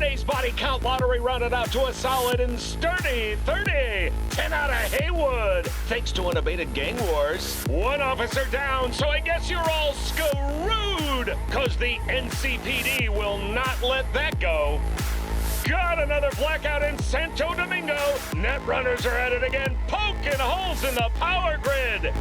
Saturday's body count lottery rounded out to a solid and sturdy 30. 10 out of Haywood, thanks to unabated gang wars. One officer down, so I guess you're all screwed, cause the NCPD will not let that go. Got another blackout in Santo Domingo. Net runners are at it again, poking holes in the power grid.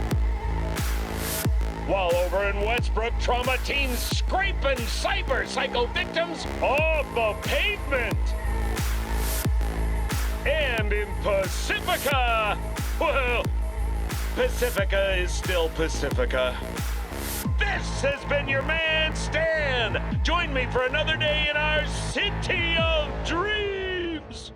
While over in Westbrook, trauma teens scraping cyber psycho victims off the pavement. And in Pacifica, well, Pacifica is still Pacifica. This has been your man, Stan. Join me for another day in our city of dreams.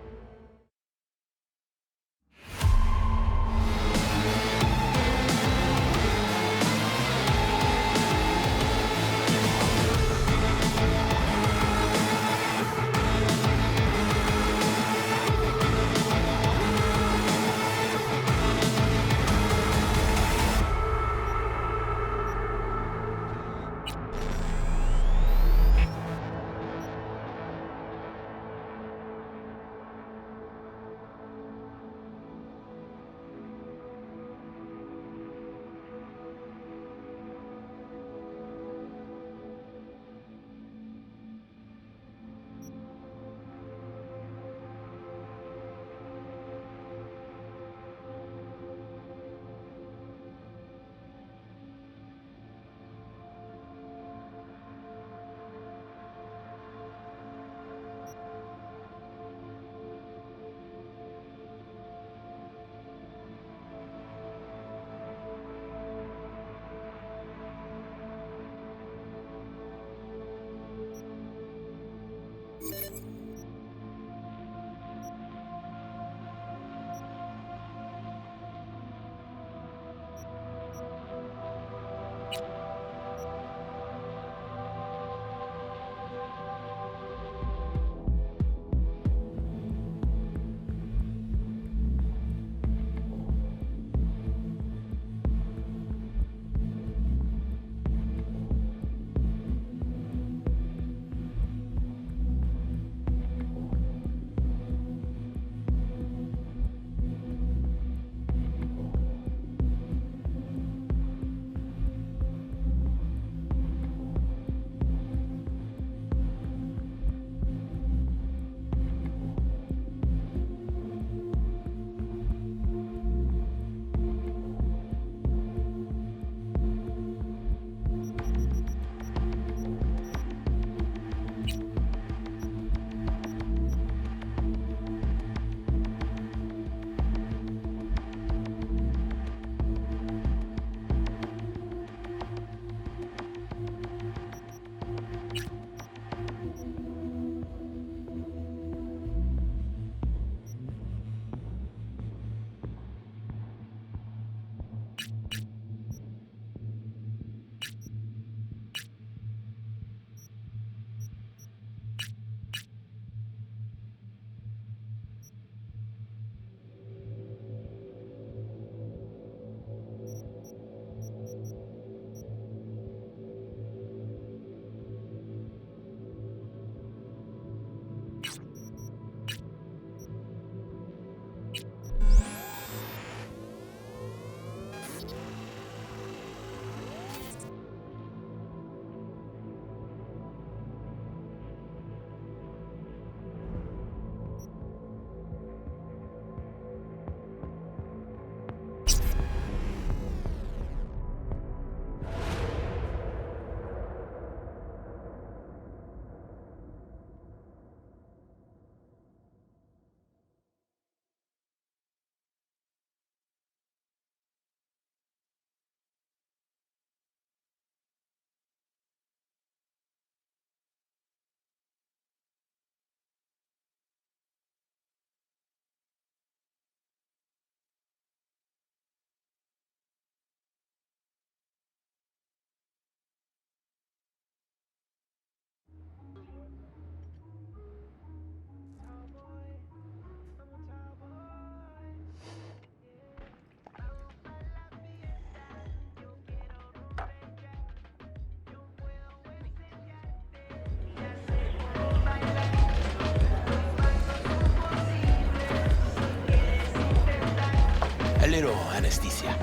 A little anesthesia.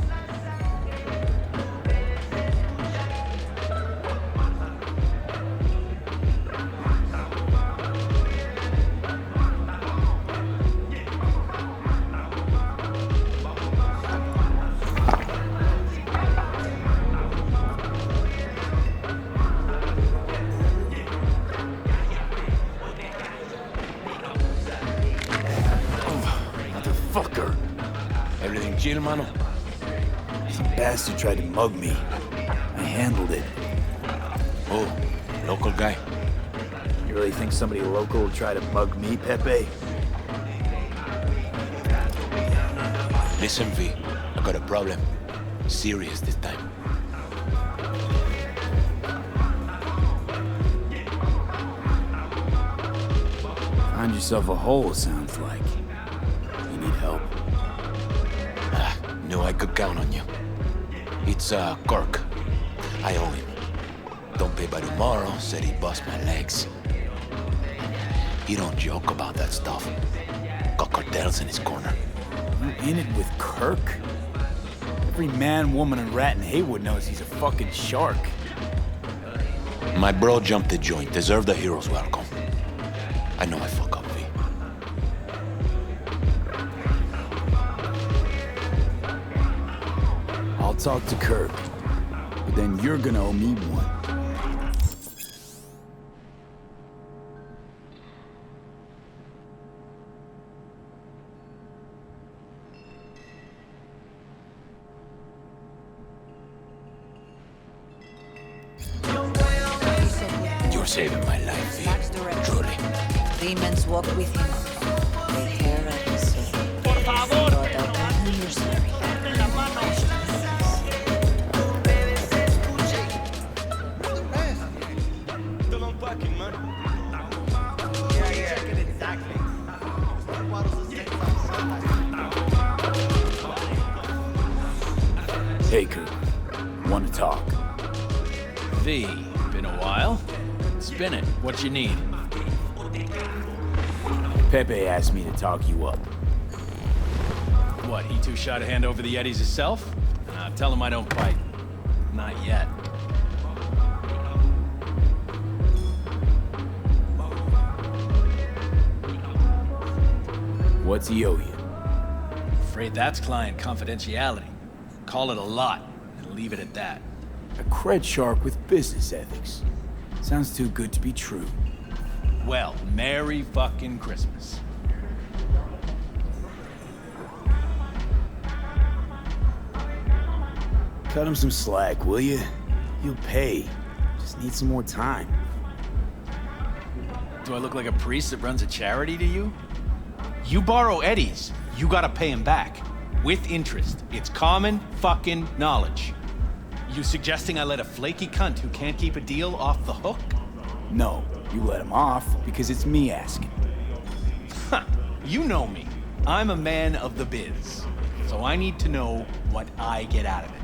Motherfucker! Everything chill, mano? Some bastard tried to mug me. I handled it. Oh, local guy. You really think somebody local will try to mug me, Pepe? Listen, V, I got a problem. Serious this time. Find yourself a hole, sounds like. You need help. Knew I could count on you. It's, Kirk. I owe him. Don't pay by tomorrow, said he'd bust my legs. He don't joke about that stuff. Got cartels in his corner. You in it with Kirk? Every man, woman, and rat in Haywood knows he's a fucking shark. My bro jumped the joint, deserved a hero's welcome. I know I fuck up, V. I'll talk to Kirk, but then you're gonna owe me one. You're saving my life, V. Truly. Demons walk with him. They tear at his soul. Por favor. Brought out a mercenary. Still unpacking, man. Hey, Kirk. Want to talk? V, been a while? Spin it. What you need? Pepe asked me to talk you up. What, he too shy to hand over the Yetis himself? Tell him I don't fight. Not yet. What's he owe you? Afraid that's client confidentiality. Call it a lot, and leave it at that. A cred shark with business ethics. Sounds too good to be true. Well, Merry fucking Christmas. Cut him some slack, will you? You'll pay. Just need some more time. Do I look like a priest that runs a charity to you? You borrow Eddie's, you gotta pay him back. With interest. It's common fucking knowledge. You suggesting I let a flaky cunt who can't keep a deal off the hook? No, you let him off because it's me asking. Huh, you know me. I'm a man of the biz. So I need to know what I get out of it.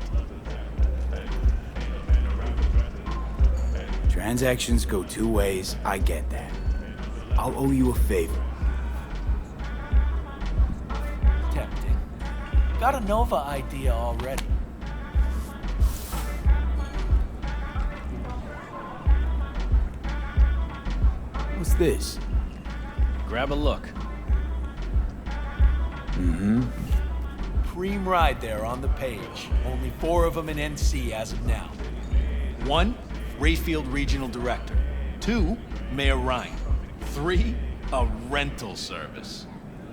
Transactions go two ways, I get that. I'll owe you a favor. Tempting. Got a Nova idea already. What's this? Grab a look. Mm-hmm. Preem ride there on the page. Only 4 of them in NC as of now. 1, Rayfield Regional Director. 2, Mayor Ryan. 3, a rental service.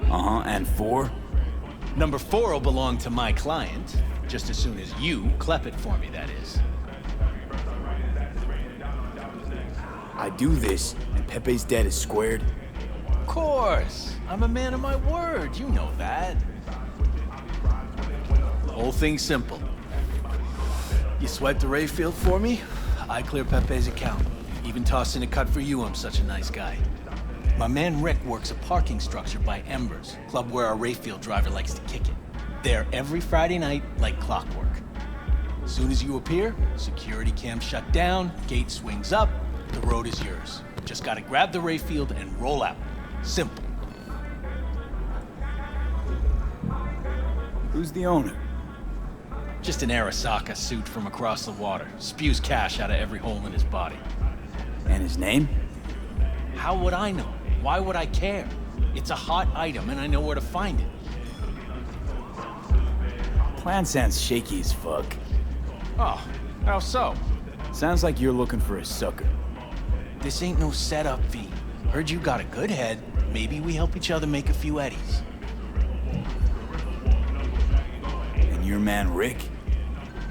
Uh-huh, and 4? Number 4 will belong to my client, just as soon as you clep it for me, that is. I do this, and Pepe's debt is squared. Of course. I'm a man of my word, you know that. The whole thing's simple. You swipe the Rayfield for me, I clear Pepe's account. Even toss in a cut for you, I'm such a nice guy. My man Rick works a parking structure by Embers, club where our Rayfield driver likes to kick it. There every Friday night, like clockwork. As soon as you appear, security cam shut down, gate swings up, the road is yours. Just gotta grab the Rayfield and roll out. Simple. Who's the owner? Just an Arasaka suit from across the water. Spews cash out of every hole in his body. And his name? How would I know? Why would I care? It's a hot item and I know where to find it. Plan sounds shaky as fuck. Oh, how so? Sounds like you're looking for a sucker. This ain't no setup, V. Heard you got a good head. Maybe we help each other make a few eddies. And your man Rick?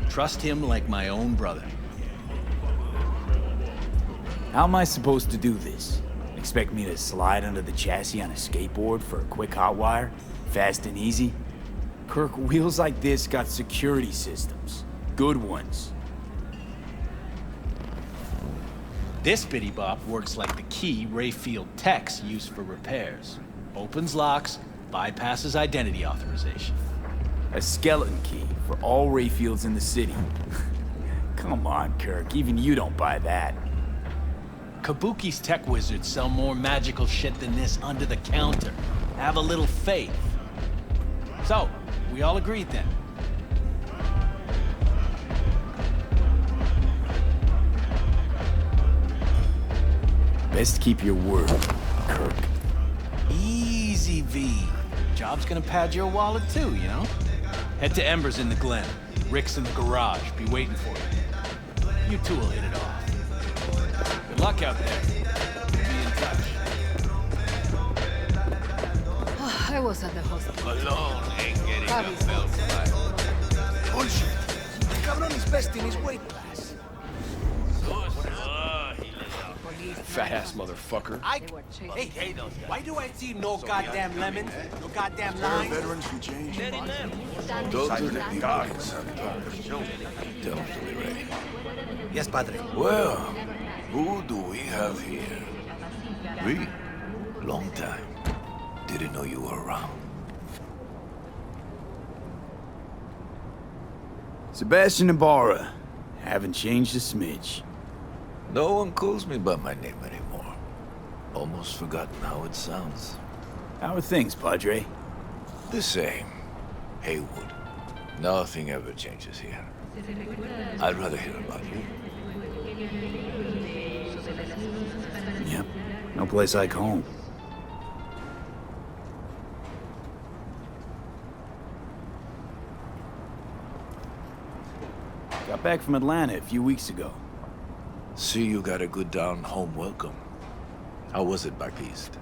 Trust him like my own brother. How am I supposed to do this? Expect me to slide under the chassis on a skateboard for a quick hot wire? Fast and easy? Kirk, wheels like this got security systems. Good ones. This bitty bop works like the key Rayfield techs use for repairs. Opens locks, bypasses identity authorization. A skeleton key for all Rayfields in the city. Come on, Kirk, even you don't buy that. Kabuki's tech wizards sell more magical shit than this under the counter. Have a little faith. So, we all agreed then. Best keep your word, Kirk. Easy, V. Job's gonna pad your wallet too, you know? Head to Ember's in the Glen. Rick's in the garage. Be waiting for you. You two will hit it off. Good luck out there. Be in touch. I was at the hospital. Alone ain't getting Probably a belt fight. Bullshit. The cabron is best in his weight class. Fat ass motherfucker. Hey, why do I see no goddamn lemons? No goddamn limes? Veterans from change. Those are the guys. Definitely ready. Yes, padre. Well, who do we have here? Me? Long time. Didn't know you were around. Sebastian Ibarra. Haven't changed a smidge. No one calls me by my name anymore. Almost forgotten how it sounds. How are things, Padre? The same. Haywood. Nothing ever changes here. I'd rather hear about you. Yep. No place like home. Got back from Atlanta a few weeks ago. See, you got a good down-home welcome. How was it back east?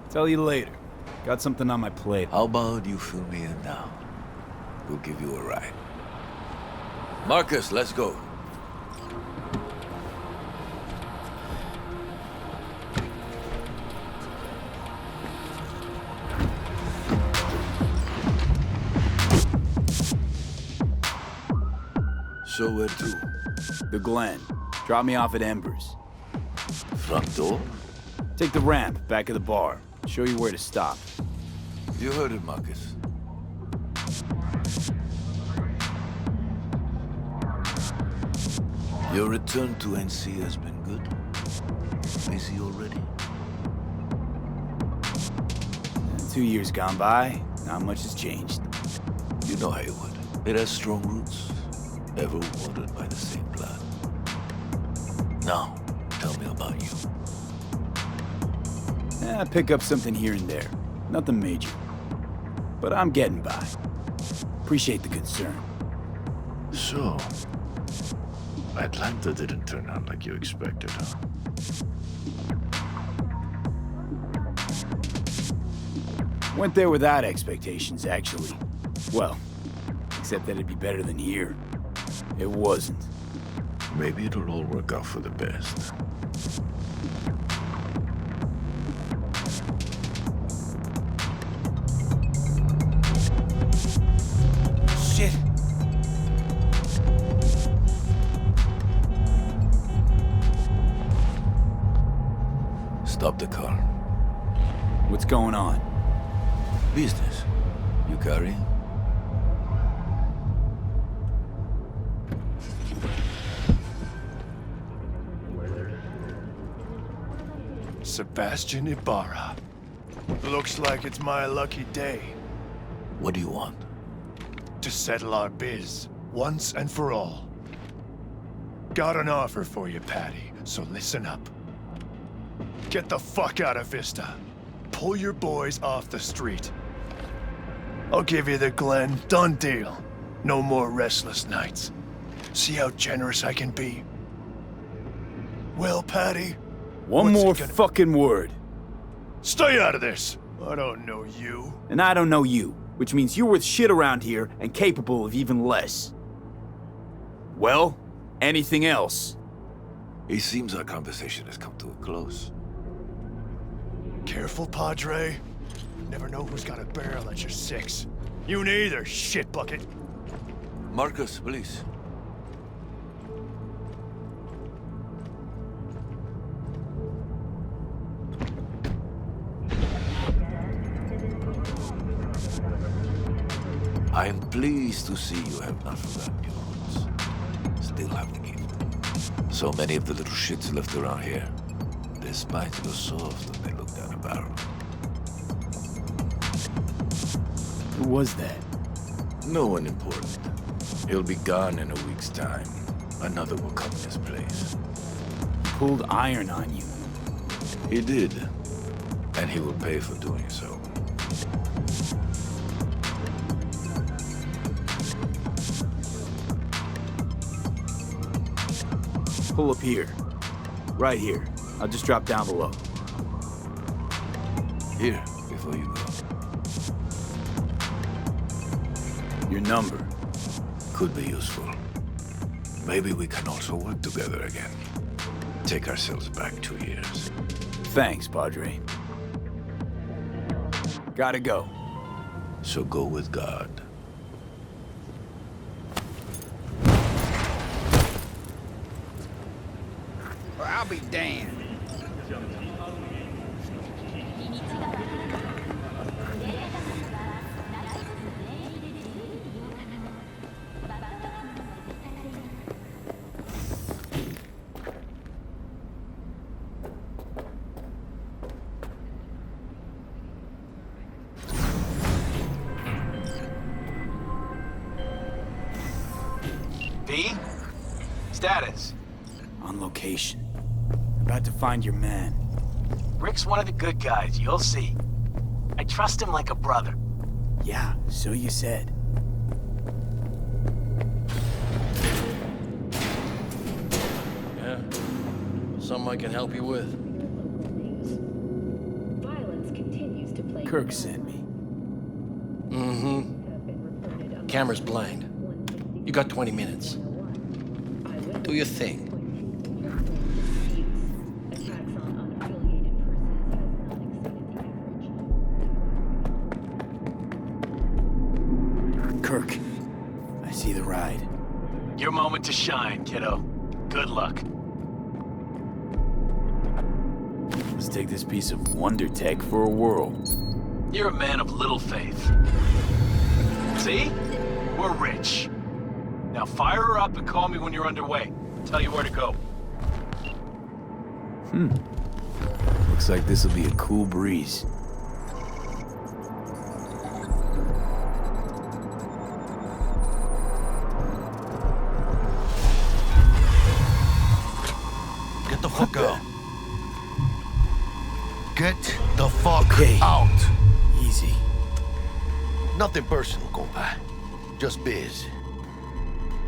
Tell you later. Got something on my plate. How about you fill me in now? We'll give you a ride. Marcus, let's go. So where to? The Glen. Drop me off at Ember's. Front door? Take the ramp, back of the bar. Show you where to stop. You heard it, Marcus. Your return to NC has been good. Busy already? 2 years gone by, not much has changed. You know Haywood. It has strong roots, ever watered by the same blood. Now, tell me about you. I pick up something here and there. Nothing major. But I'm getting by. Appreciate the concern. So, Atlanta didn't turn out like you expected, huh? Went there without expectations, actually. Well, except that it'd be better than here. It wasn't. Maybe it'll all work out for the best. Shit. Stop the car. What's going on? Business. You carrying? Sebastian Ibarra. Looks like it's my lucky day. What do you want? to settle our biz, once and for all. Got an offer for you, Patty, so listen up. Get the fuck out of Vista. Pull your boys off the street. I'll give you the Glen, done deal. No more restless nights. See how generous I can be? Well, Patty? One more what's it gonna- fucking word. Stay out of this! I don't know you. And I don't know you, which means you're worth shit around here and capable of even less. Well, anything else? It seems our conversation has come to a close. Careful, Padre. Never know who's got a barrel at your six. You neither, shit bucket. Marcus, please. I am pleased to see you have not forgotten your roots. Still have the gift. So many of the little shits left around here. Their spines go soft when they look down a barrel. Who was that? No one important. He'll be gone in a week's time. Another will come in his place. He pulled iron on you. He did. And he will pay for doing so. Pull up here. Right here. I'll just drop down below. Here, before you go. Your number. Could be useful. Maybe we can also work together again. Take ourselves back 2 years. Thanks, Padre. Gotta go. So go with God. Or I'll be damned. V? Status? On location. About to find your man. Rick's one of the good guys, you'll see. I trust him like a brother. Yeah, so you said. Yeah. Something I can help you with. Kirk sent me. Mm-hmm. Camera's blind. You got 20 minutes. Do your thing. Kirk, I see the ride. Your moment to shine, kiddo. Good luck. Let's take this piece of wonder tech for a whirl. You're a man of little faith. See? We're rich. Now fire her up and call me when you're underway. Tell you where to go. Looks like this'll be a cool breeze. Get the fuck out. Get the fuck Okay. out. Easy. Nothing personal, compa. Just biz.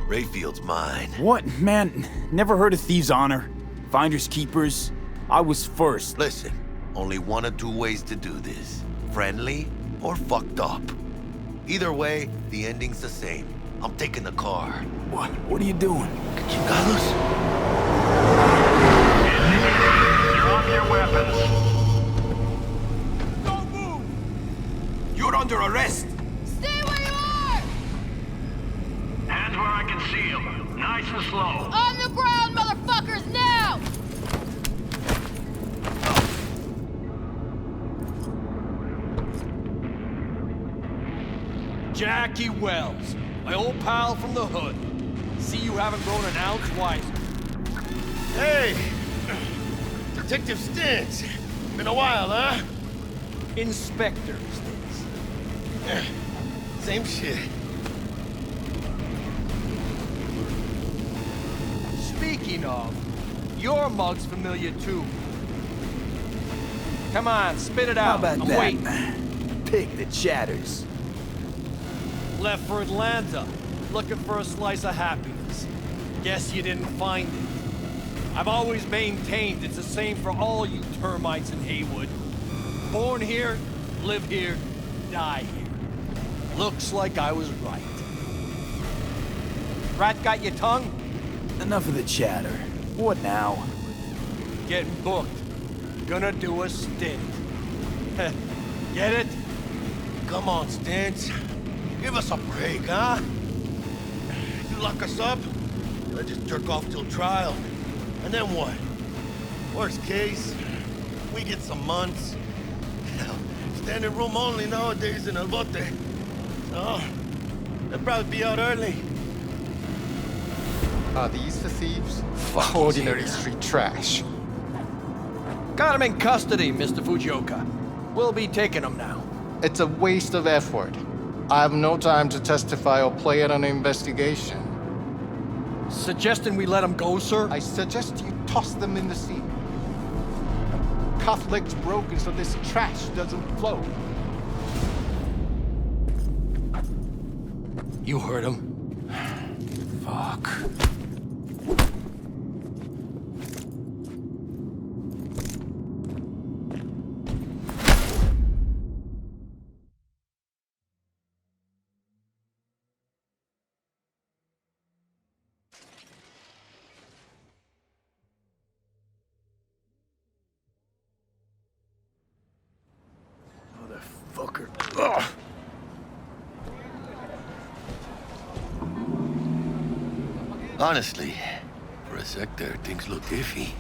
Rayfield's mine. What? Man, never heard of thieves' honor? Finders keepers? I was first. Listen, only one of two ways to do this. Friendly or fucked up. Either way, the ending's the same. I'm taking the car. What? What are you doing? Chingados? Drop your weapons. Don't move! You're under arrest! Stay where you are! Hands where I can see them. Nice and slow. On the ground, motherfuckers, now! Jackie Wells, my old pal from the hood. See you haven't grown an ounce wiser. Hey! Detective Stintz. Been a while, huh? Inspector Stintz. Same shit. speaking of, your mug's familiar too. Come on, spit it How out. about I'm that? waiting. Pick the chatters. Left for Atlanta, looking for a slice of happiness. Guess you didn't find it. I've always maintained it's the same for all you termites in Haywood. Born here, live here, die here. Looks like I was right. Rat got your tongue? Enough of the chatter. What now? Getting booked. Gonna do a stint. Get it? Come on, Stance. Give us a break, huh? You lock us up, let's just jerk off till trial. And then what? Worst case, we get some months. Hell, standing room only nowadays in El Bote. So, they'll probably be out early. Are these the thieves? Ordinary street trash. Got him in custody, Mr. Fujioka. We'll be taking him now. It's a waste of effort. I have no time to testify or play at an investigation. Suggesting we let him go, sir? I suggest you toss them in the sea. Cuff leg's broken so this trash doesn't flow. You heard him. Fuck. Motherfucker. Ugh. Honestly, for a sec there, things looked iffy.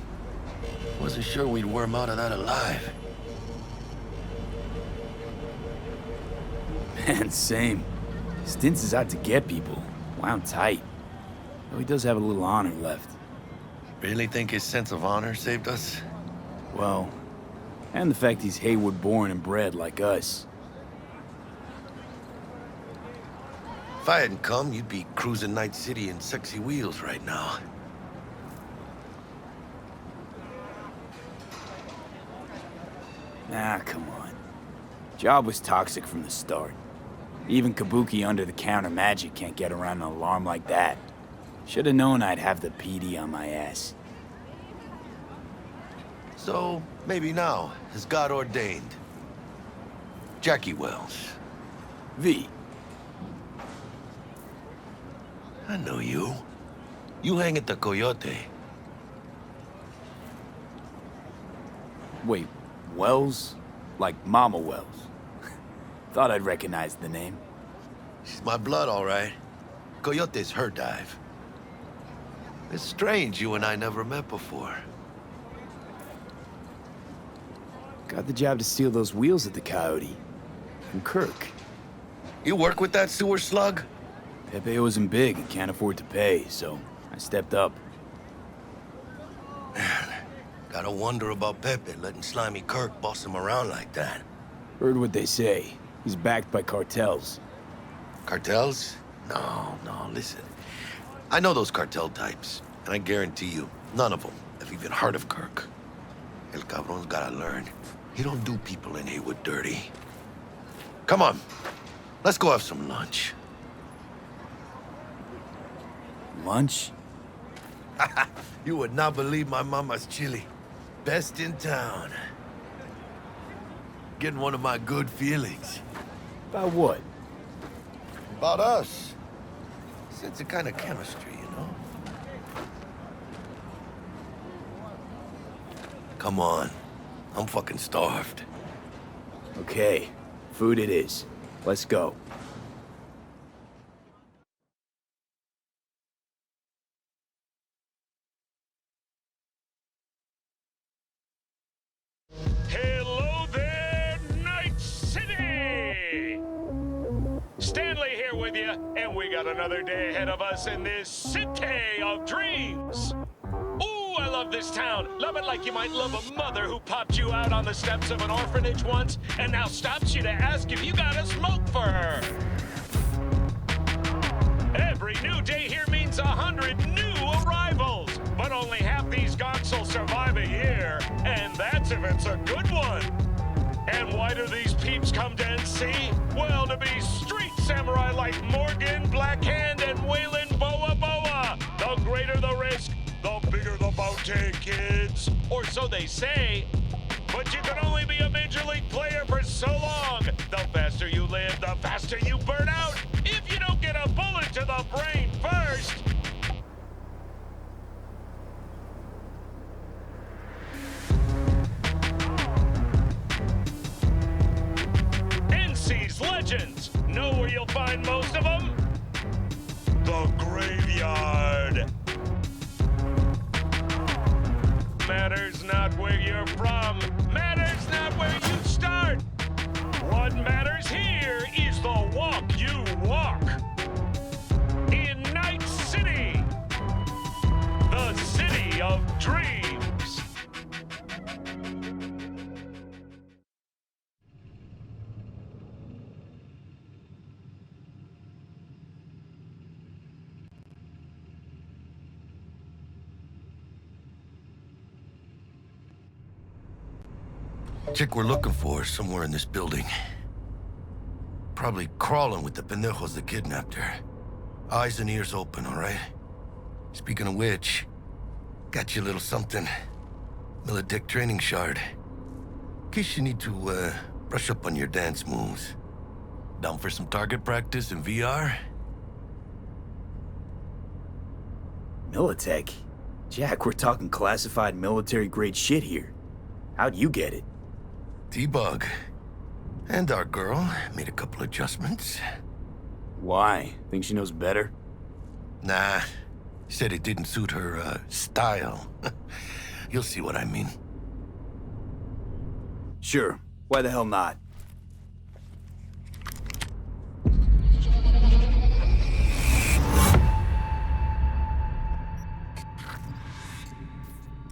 Wasn't sure we'd worm out of that alive. Man, same. Stints is out to get people. Wound tight. Though he does have a little honor left. Really think his sense of honor saved us? Well, and the fact he's Haywood born and bred like us. If I hadn't come, you'd be cruising Night City in sexy wheels right now. Nah, come on. Job was toxic from the start. Even Kabuki under-the-counter magic can't get around an alarm like that. Should've known I'd have the PD on my ass. So, maybe now, as God ordained. Jackie Wells. V. I know you. You hang at the Coyote. Wait, Wells? Like Mama Wells? Thought I'd recognize the name. She's my blood, all right. Coyote's her dive. It's strange you and I never met before. Got the job to steal those wheels at the Coyote. From Kirk. You work with that sewer slug? Pepe wasn't big and can't afford to pay, so I stepped up. Gotta wonder about Pepe letting slimy Kirk boss him around like that. Heard what they say. He's backed by cartels. Cartels? No, listen. I know those cartel types, and I guarantee you, none of them have even heard of Kirk. El Cabron's gotta learn. He don't do people in Haywood dirty. Come on, let's go have some lunch. Lunch? You would not believe my mama's chili. Best in town. Getting one of my good feelings. About what? About us. It's a kind of chemistry, you know? Come on. I'm fucking starved. Okay, food it is. Let's go. Hello there, Night City! Stanley here with you, and we got another day ahead of us in this city of dreams. Ooh, I love this town. Love it like you might love a mother who popped you out on the steps of an orphanage once and now stops you to ask if you got a smoke for her. Every new day here means 100 new arrivals, but only That's a good one. And why do these peeps come to NC? Well, to be street samurai like Morgan, Blackhand, and Waylon Boa Boa. The greater the risk, the bigger the bounty, kids. Or so they say. But you can only be a major league player for so long. The faster you live, the faster you burn out. If you don't get a bullet to the brain first. NC's legends. Know where you'll find most of them? The graveyard. Matters not where you're from. Matters not where you start. What matters here is the walk you walk. In Night City, the city of dreams. Chick we're looking for is somewhere in this building. Probably crawling with the pendejos that kidnapped her. Eyes and ears open, all right? Speaking of which, got you a little something. Militech training shard. In case you need to, brush up on your dance moves. Down for some target practice in VR? Militech? Jack, we're talking classified military-grade shit here. How'd you get it? T-Bug. And our girl made a couple adjustments. Why? Think she knows better? Nah. Said it didn't suit her, style. You'll see what I mean. Sure. Why the hell not?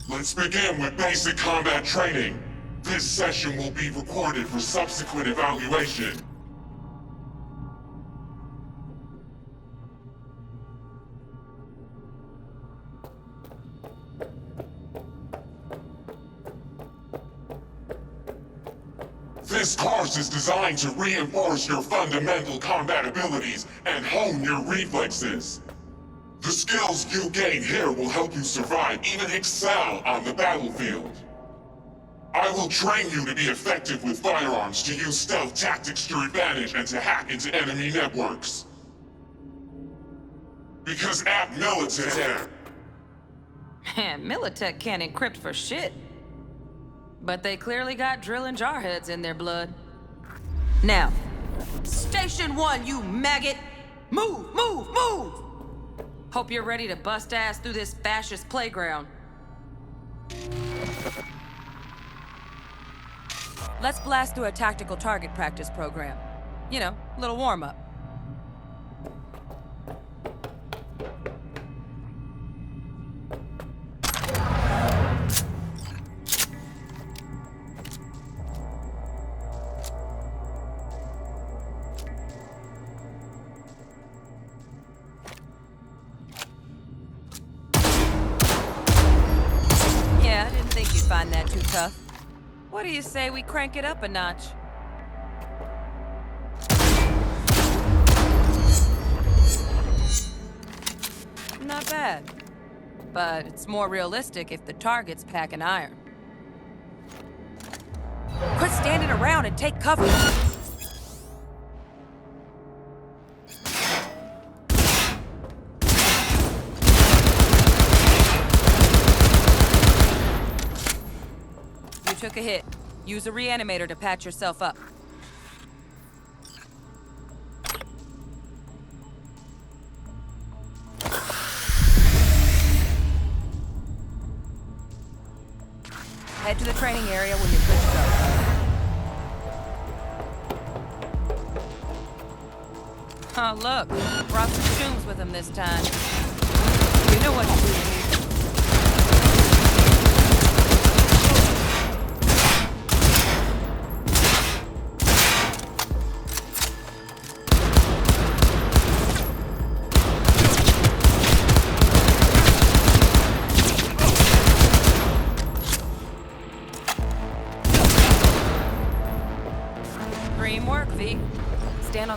Let's begin with basic combat training. This session will be recorded for subsequent evaluation. This course is designed to reinforce your fundamental combat abilities and hone your reflexes. The skills you gain here will help you survive, even excel on the battlefield. I will train you to be effective with firearms, to use stealth tactics to your advantage, and to hack into enemy networks. Because at Militech... Man, Militech can't encrypt for shit. But they clearly got drilling jarheads in their blood. Now, Station 1, you maggot! Move, move, move! Hope you're ready to bust ass through this fascist playground. Let's blast through a tactical target practice program. You know, a little warm-up. Yeah, I didn't think you'd find that too tough. What do you say we crank it up a notch? Not bad. But it's more realistic if the target's packing iron. Quit standing around and take cover! You took a hit. Use a reanimator to patch yourself up. Head to the training area when you're good to go. Oh, look. Brought some tunes with him this time. You know what to do.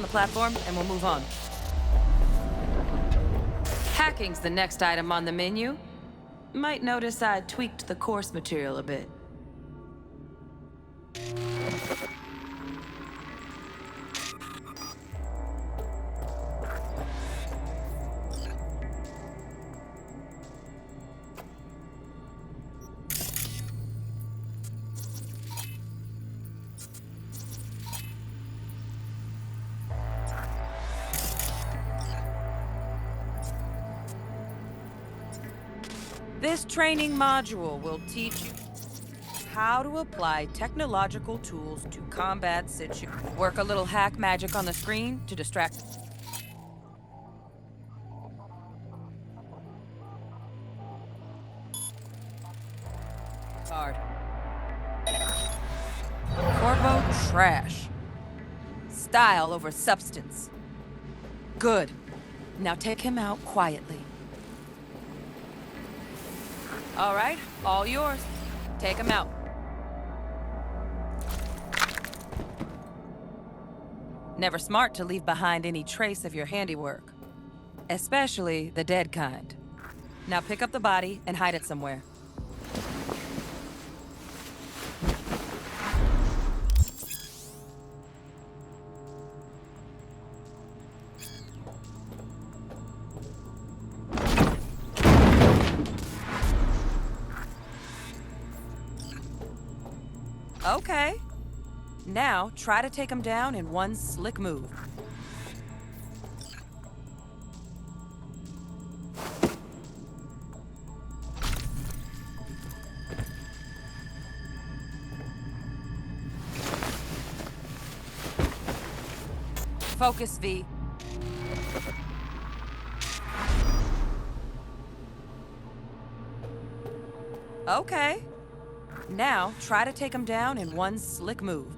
the platform, and we'll move on. Hacking's the next item on the menu. Might notice I tweaked the course material a bit. This training module will teach you how to apply technological tools to combat situations. Work a little hack magic on the screen to distract. Hard. Corvo trash. Style over substance. Good. Now take him out quietly. All right, all yours. Take him out. Never smart to leave behind any trace of your handiwork. Especially the dead kind. Now pick up the body and hide it somewhere. Okay. Now, try to take him down in one slick move. Focus, V. Okay. Now, try to take him down in one slick move.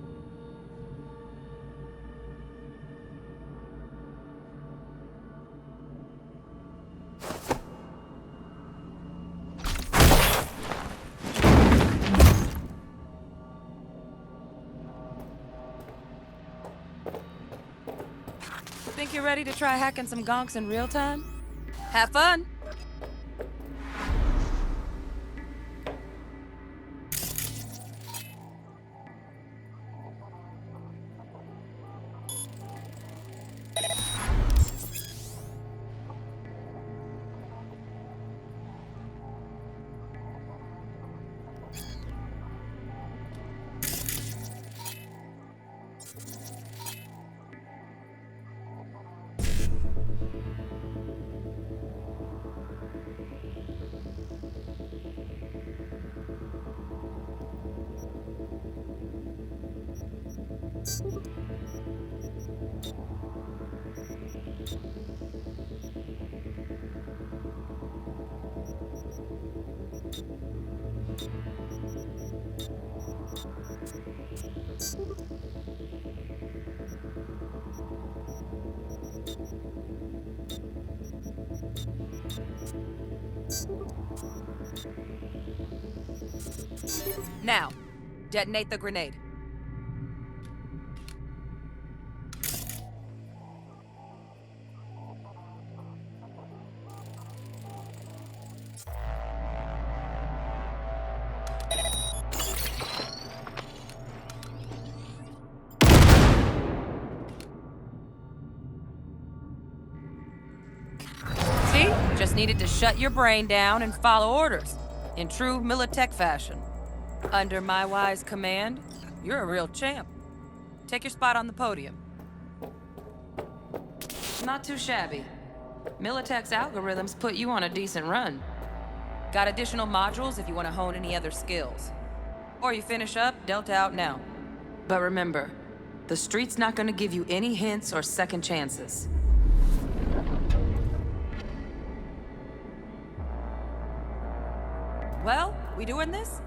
Think you're ready to try hacking some gonks in real time? Have fun! Now, detonate the grenade. See? Just needed to shut your brain down and follow orders, in true Militech fashion. Under my wise command, you're a real champ. Take your spot on the podium. Not too shabby. Militech's algorithms put you on a decent run. Got additional modules if you want to hone any other skills. Or you finish up, Delta out now. But remember, the street's not gonna give you any hints or second chances. Well, we doing this?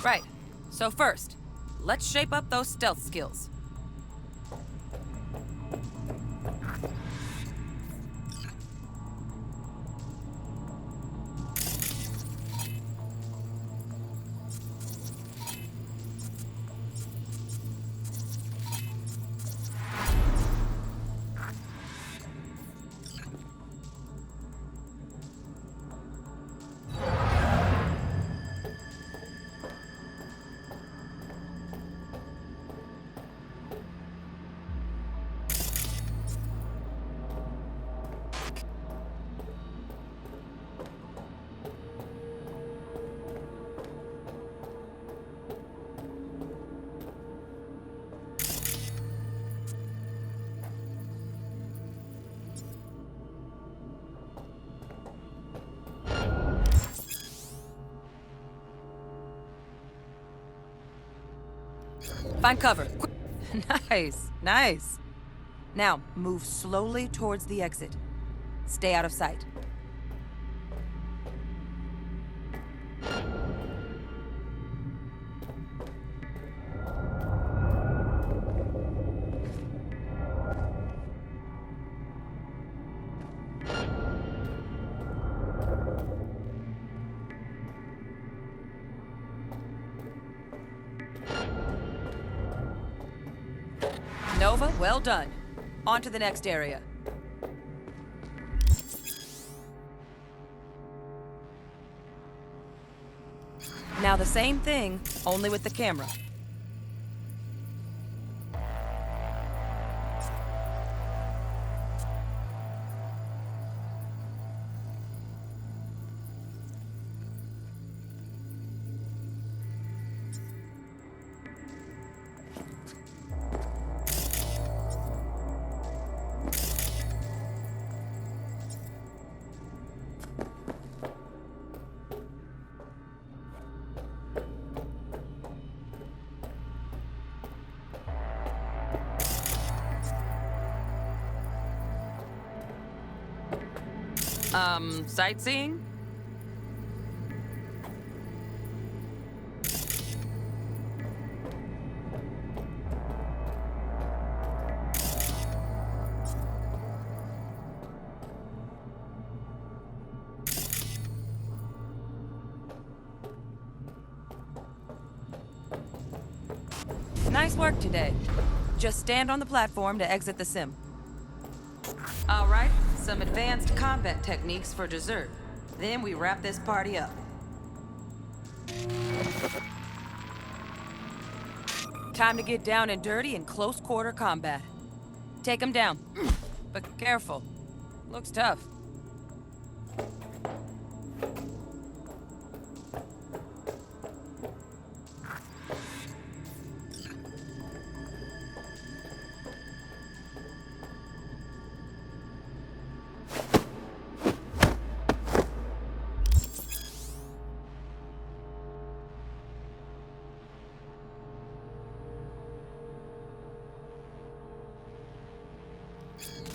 Right. So first, let's shape up those stealth skills. Find cover. Nice, nice. Now, move slowly towards the exit. Stay out of sight. Nova, well done. On to the next area. Now the same thing, only with the camera. Sightseeing? Nice work today. Just stand on the platform to exit the sim. All right, some advanced combat techniques for dessert. Then we wrap this party up. Time to get down and dirty in close quarter combat. Take them down, but careful. Looks tough.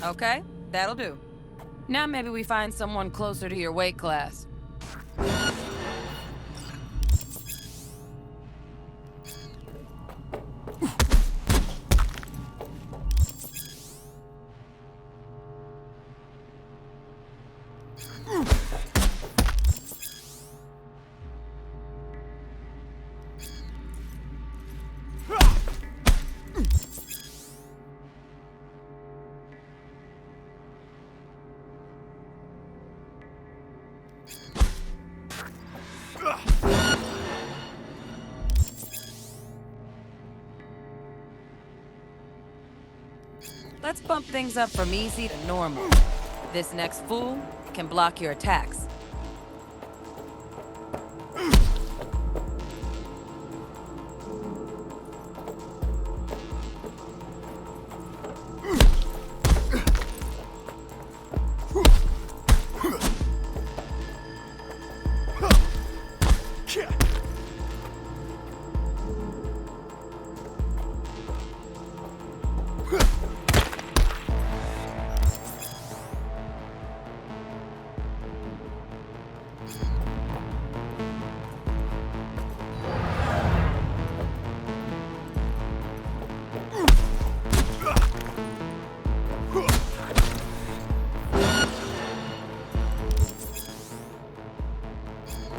Okay, that'll do. Now maybe we find someone closer to your weight class. Let's bump things up from easy to normal. This next fool can block your attacks.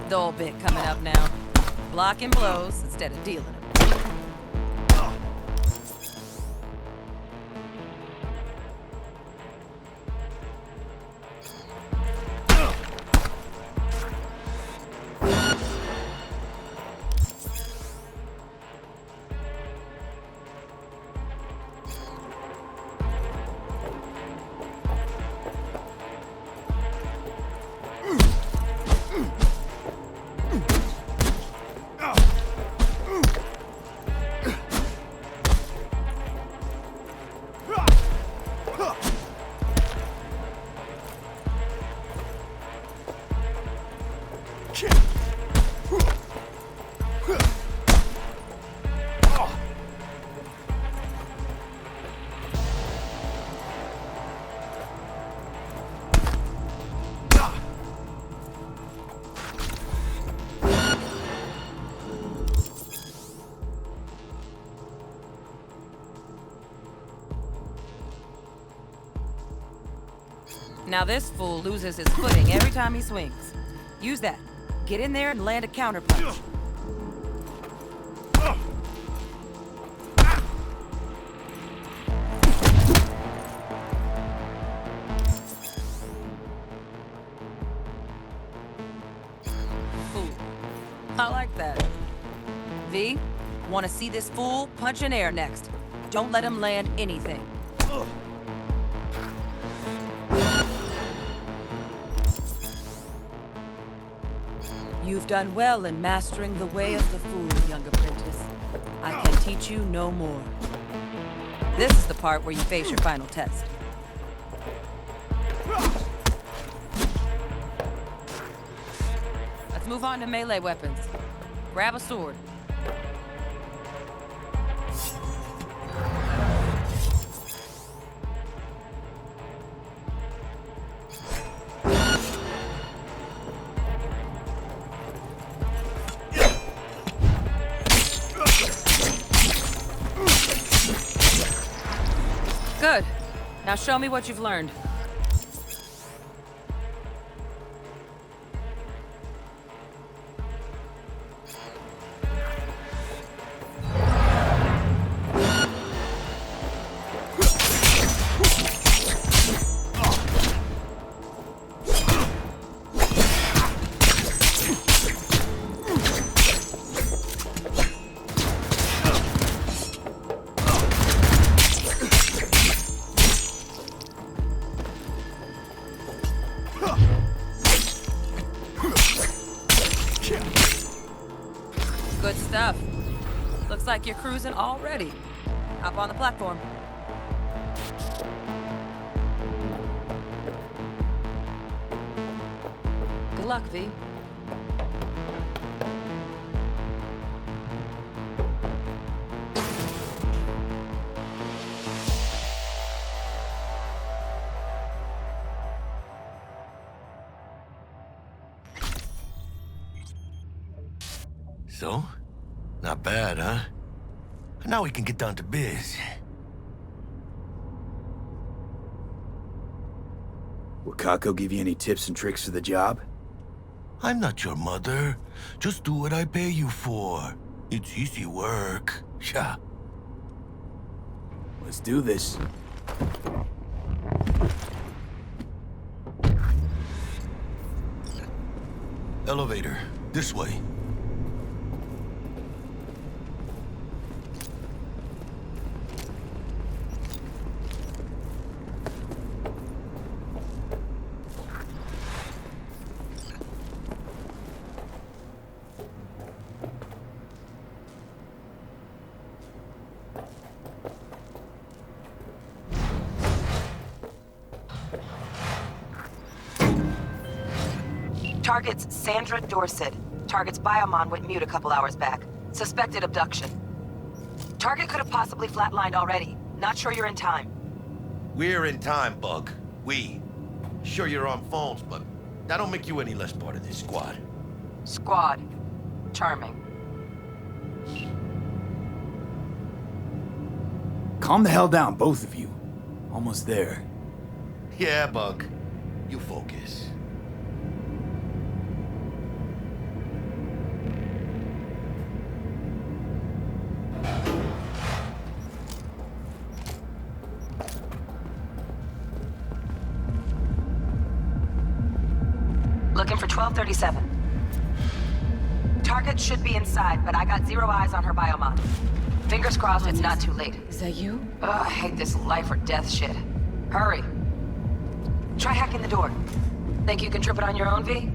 Dull bit coming up now. Blocking blows instead of dealing them. Now this fool loses his footing every time he swings. Use that. Get in there and land a counterpunch. Fool. I like that. V, want to see this fool punch in air next. Don't let him land anything. You've done well in mastering the way of the fool, young apprentice. I can teach you no more. This is the part where you face your final test. Let's move on to melee weapons. Grab a sword. Good. Now show me what you've learned. Good stuff. Looks like you're cruising already. Hop on the platform. Good luck, V. So? Not bad, huh? Now we can get down to biz. Will Kako give you any tips and tricks for the job? I'm not your mother. Just do what I pay you for. It's easy work. Yeah. Let's do this. Elevator. This way. Target's Sandra Dorset. Target's biomon went mute a couple hours back. Suspected abduction. Target could have possibly flatlined already. Not sure you're in time. We're in time, Bug. We. Sure you're on phones, but that don't make you any less part of this squad. Squad. Charming. Calm the hell down, both of you. Almost there. Yeah, Bug. You focus. Looking for 1237. Target should be inside, but I got zero eyes on her biomon. Fingers crossed it's not too late. Is that you? Ugh, I hate this life or death shit. Hurry. Try hacking the door. Think you can trip it on your own, V?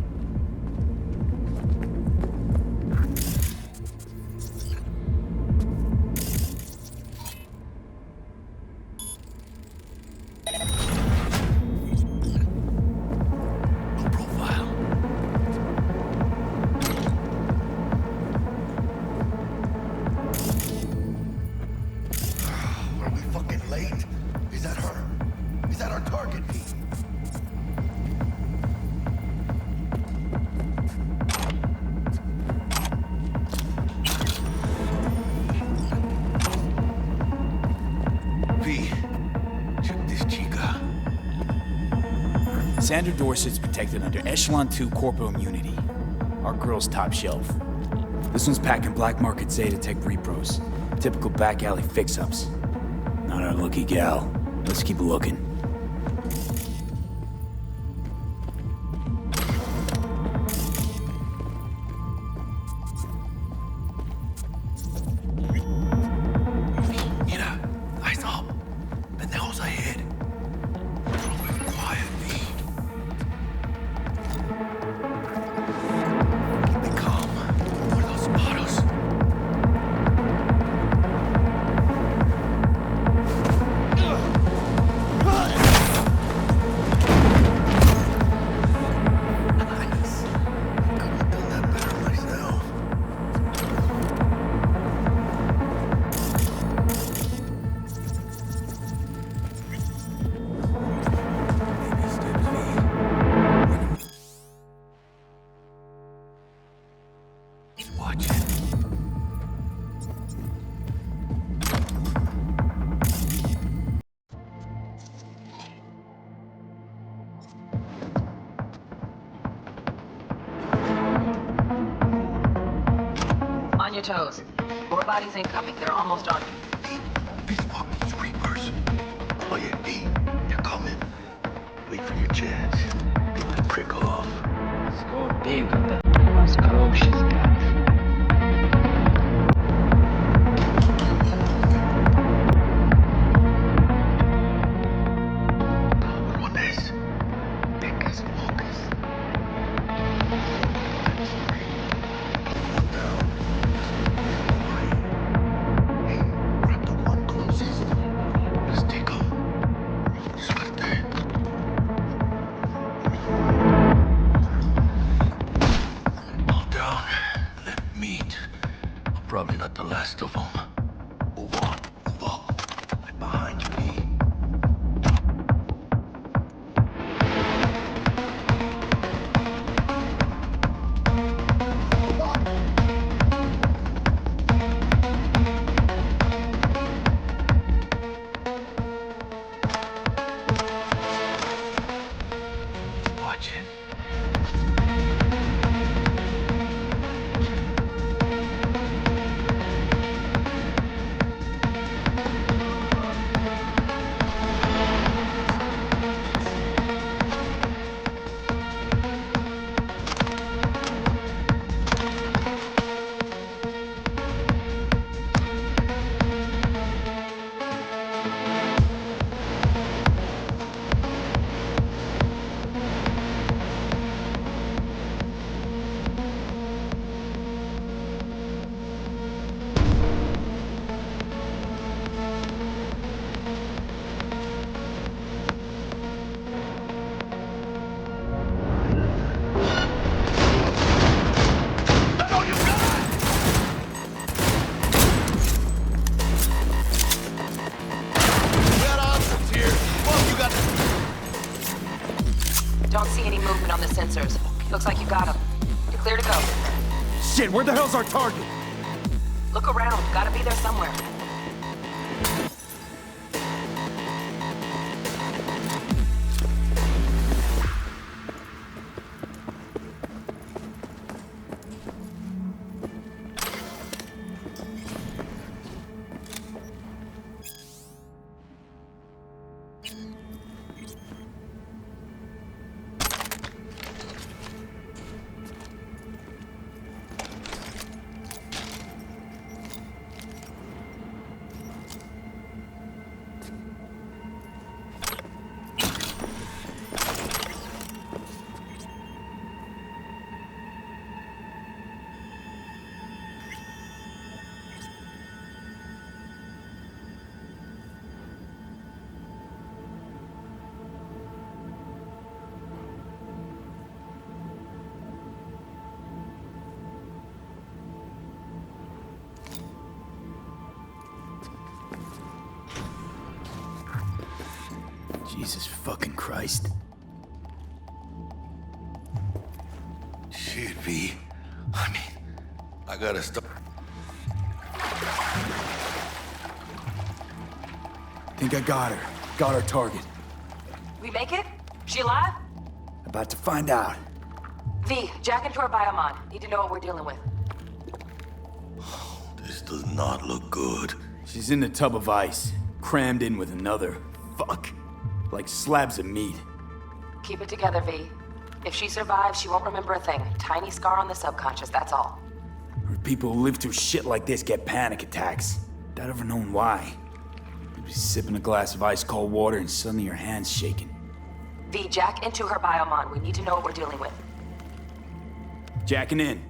Sandra Dorset's protected under Echelon 2 Corpo Immunity. Our girl's top shelf. This one's packing black market Zeta Tech repros. Typical back alley fix-ups. Not our lucky gal. Let's keep looking. On your toes. More bodies incoming. They're almost on you. These fucking Reapers. Oh yeah, D. They're coming. Wait for your chance. Get the prick off. Scorpivo. Most cautious guys. Probably not the last of them. Move on, move up. I'm behind you, D. Watch it. Don't see any movement on the sensors. Looks like you got them. You're clear to go. Shit, where the hell's our target? Look around. Gotta be there somewhere. Jesus fucking Christ. Shit, V. I mean, I gotta stop. Think I got her. Got our target. We make it? She alive? About to find out. V, jack into her biomon. Need to know what we're dealing with. This does not look good. She's in the tub of ice, crammed in with another. Fuck. Like slabs of meat. Keep it together, V. If she survives, she won't remember a thing. Tiny scar on the subconscious, that's all. Heard people who live through shit like this get panic attacks. Doubt ever known why. You'd be sipping a glass of ice cold water and suddenly your hand's shaking. V, jack into her biomon. We need to know what we're dealing with. Jacking in.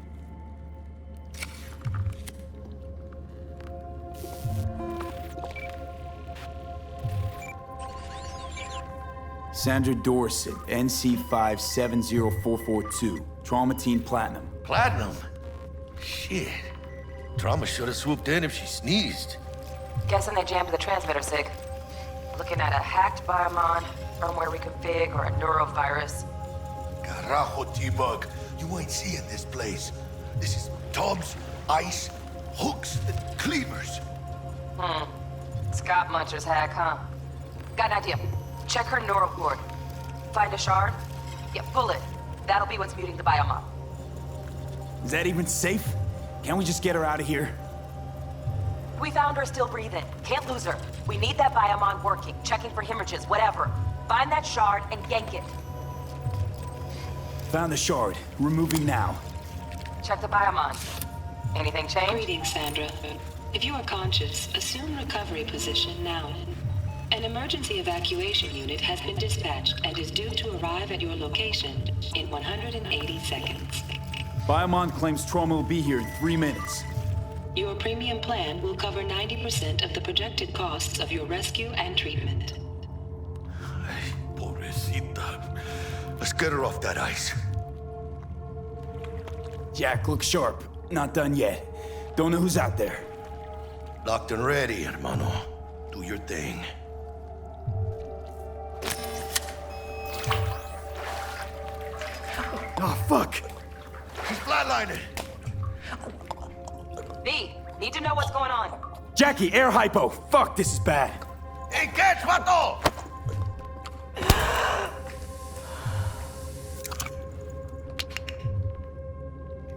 Sandra Dorset, NC570442, Traumatine Platinum. Platinum? Shit. Trauma should have swooped in if she sneezed. Guessing they jammed the transmitter, Sig. Looking at a hacked biomon, firmware reconfig, or a neurovirus. Carajo, T-Bug. You ain't seeing this place. This is tubs, ice, hooks, and cleavers. Scott Muncher's hack, huh? Got an idea. Check her neural cord. Find a shard? Yeah, pull it. That'll be what's muting the biomon. Is that even safe? Can't we just get her out of here? We found her still breathing. Can't lose her. We need that biomon working, checking for hemorrhages, whatever. Find that shard and yank it. Found the shard. Removing now. Check the biomon. Anything change? Greetings, Sandra. If you are conscious, assume recovery position now. An emergency evacuation unit has been dispatched and is due to arrive at your location in 180 seconds. Biomon claims trauma will be here in 3 minutes. Your premium plan will cover 90% of the projected costs of your rescue and treatment. Pobrecita. Let's get her off that ice. Jack, look sharp. Not done yet. Don't know who's out there. Locked and ready, hermano. Do your thing. Oh, fuck! She's flatlining. V, need to know what's going on. Jackie, air hypo! Fuck, this is bad. Hey, catch, vato!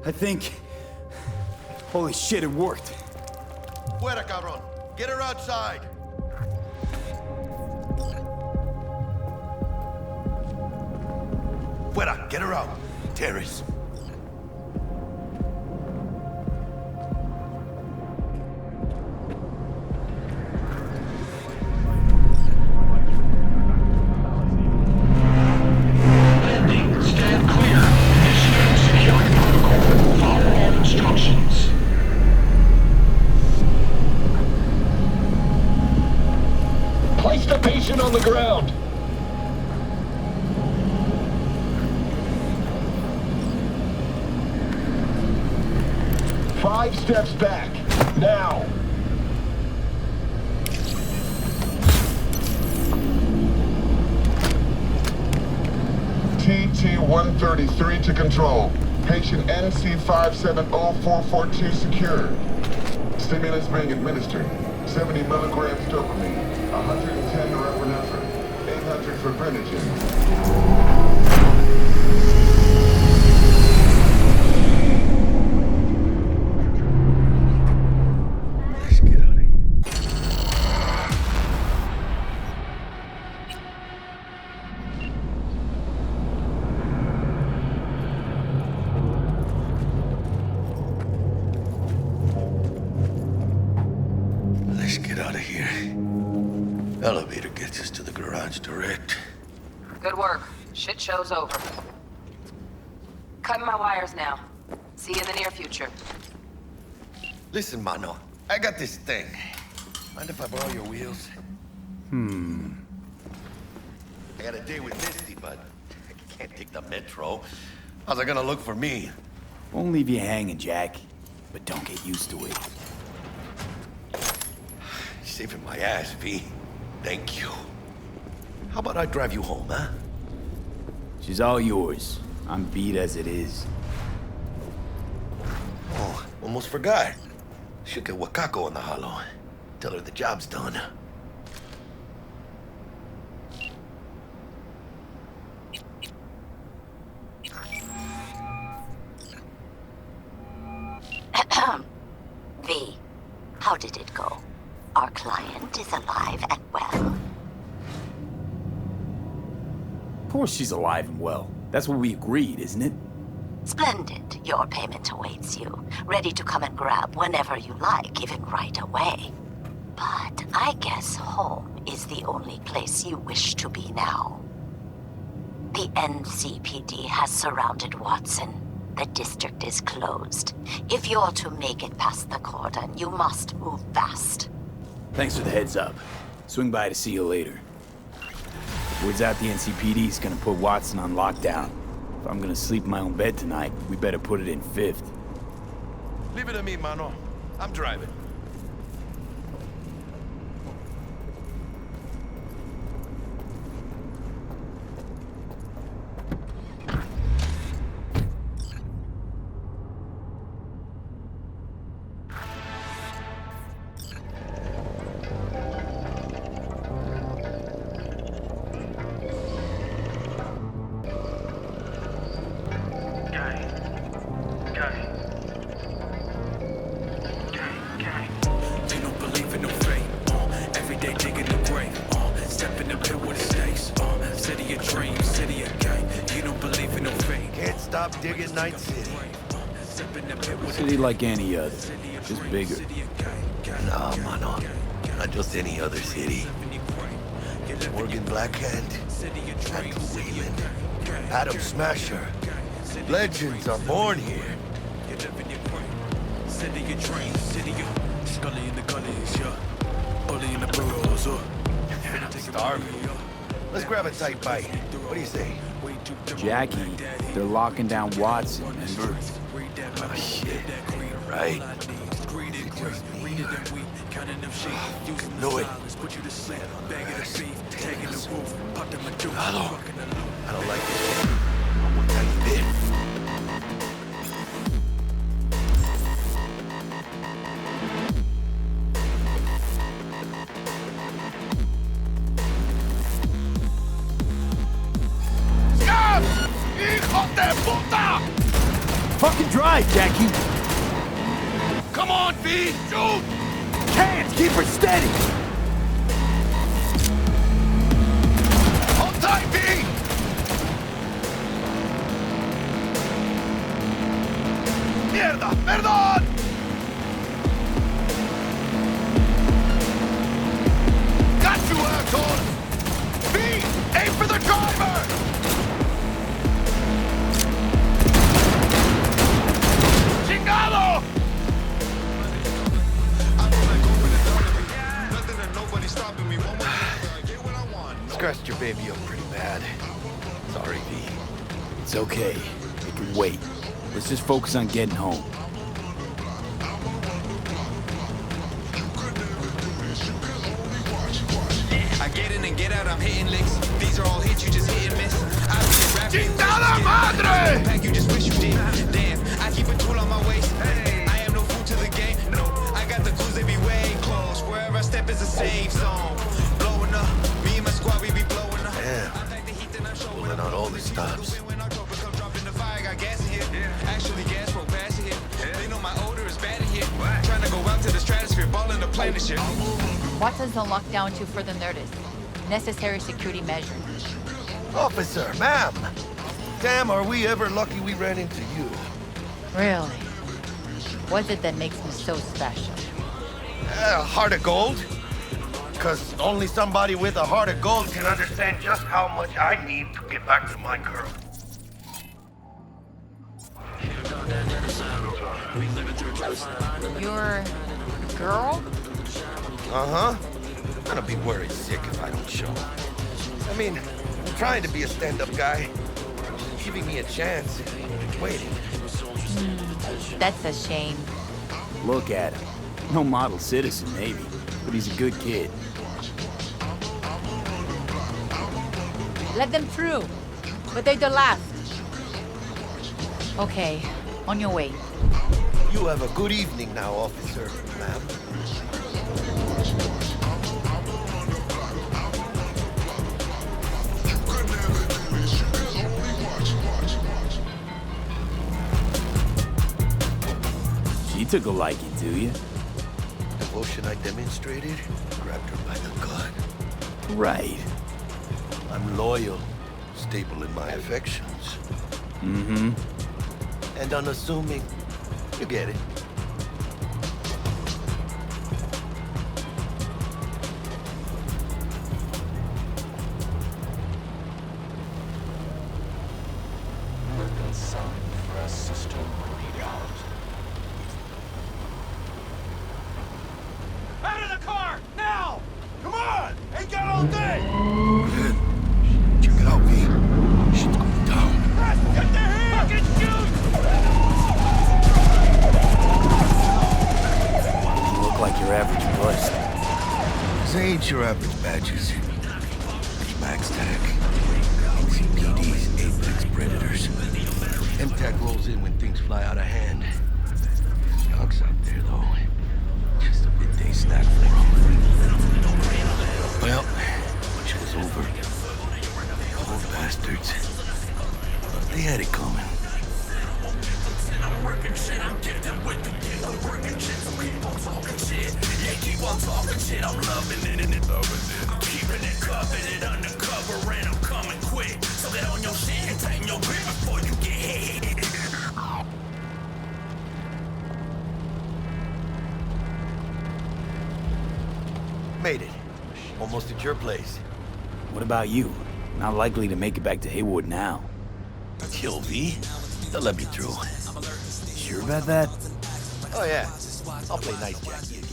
I think... Holy shit, it worked. Fuera, cabrón. Get her outside. Fuera, get her out. Terrace. Landing. Stand clear. Initiate security protocol. Follow all instructions. Place the patient on the ground. Five steps back. Now. TT-133 to control. Patient NC570442 secured. Stimulants being administered. 70 milligrams dopamine, 110 norepinephrine, 800 fibrinogen. Let's get out of here. Elevator gets us to the garage direct. Good work. Shit show's over. Cutting my wires now. See you in the near future. Listen, mano. I got this thing. Mind if I borrow your wheels? I got a day with Misty, but I can't take the metro. How's it gonna look for me? Won't leave you hanging, Jack. But don't get used to it. Saving my ass, V. Thank you. How about I drive you home, huh? She's all yours. I'm beat as it is. Oh, almost forgot. Should get Wakako on the hollow. Tell her the job's done. How did it go? Our client is alive and well. Of course she's alive and well. That's what we agreed, isn't it? Splendid. Your payment awaits you, ready to come and grab whenever you like, even right away. But I guess home is the only place you wish to be now. The NCPD has surrounded Watson. The district is closed. If you're to make it past the cordon, you must move fast. Thanks for the heads up. Swing by to see you later. Word's out the NCPD's gonna put Watson on lockdown. If I'm gonna sleep in my own bed tonight, we better put it in 5th. Leave it to me, mano. I'm driving. Digging Night City. City like any other, just bigger. Nah, mano. Not just any other city. Morgan Blackhand, Andrew Wayland, Adam Smasher. Legends are born here. I'm starving. Let's grab a tight bite. What do you say? Jackie, they're locking down Watson, remember? Oh shit, you're right. Knew it. Hello. I don't like this. I'm tight bit. Fucking drive, Jackie! Come on, V! Shoot! Can't! Keep her steady! Hold tight, V! Mierda! Perdón! Got you, assholes! V! Aim for the driver! Scratched your baby up pretty bad. Sorry, V. It's okay. It can wait. Let's just focus on getting home. I get in and get out, I'm hitting licks. These are all hits, you just hit and miss. I be rapping. ¡Chingada madre! Pack, you just wish you did. Damn, I keep a tool on my waist. I am no fool to the game. No, I got the tools, they be way close. Wherever I step is a safe zone. Blowing up, me and my squad, we be blowing up. Damn. Pulling out all the stops. Actually, gas won't pass it here. They know my odor is bad in here. Trying to go out to the stratosphere, balling the planet shit. Watson's on lockdown to further notice. Necessary security measure. Officer, ma'am. Damn, are we ever lucky we ran into you. Really? What's it that makes me so special? Heart of gold. Because only somebody with a heart of gold can understand just how much I need to get back to my girl. Your girl? Uh-huh. I'm gonna be worried sick if I don't show. I mean, I'm trying to be a stand-up guy. Giving me a chance. Waiting. That's a shame. Look at him. No model citizen, maybe, but he's a good kid. Let them through. But they're the last. Okay, on your way. You have a good evening now, officer, ma'am. She took a liking to you. devotion I demonstrated, grabbed her by the gut. Right. I'm loyal, stable in my affections. Mm-hmm. And unassuming. You get it. Out of the car! Now! Come on! Ain't got all day! Check it out, V. Shit's going down. Get the hand! Fucking shoot! You look like your average bust. This ain't your average badges. It's Max Tech. NCPD's apex predators. MTech rolls in when things fly out of hand. Skunks out there, though. Just a midday snack for them. Well, show's over. Poor bastards. But they had it coming. I'm loving it and it keeping it covered it undercover and I'm coming quick. So get on your shit and take your grip before you get hit. Made it. Almost at your place. What about you? Not likely to make it back to Haywood now. Kill V? They'll let me through. Sure about that? Oh yeah. I'll play nice Jackie again.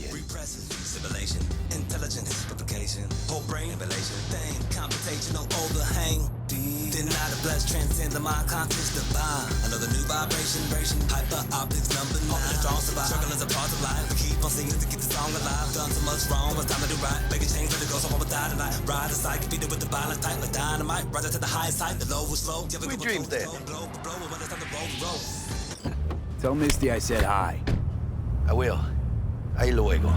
Intelligent simplification, whole brain revelation, thing, computational overhang. Deny the blessed transcend the mind, conscious divine. Another new vibration, hyper optics number 9. The strong survive, struggle is a part of life. We keep on singing to keep the song alive. Done so much wrong, it's time to do right. Make a change, let it go, someone will die tonight. Ride the cycle, beat it with the violent type, like dynamite. Rise to the highest height, the low was slow. Sweet dreams there. Tell Misty I said hi. I will. Ahí luego.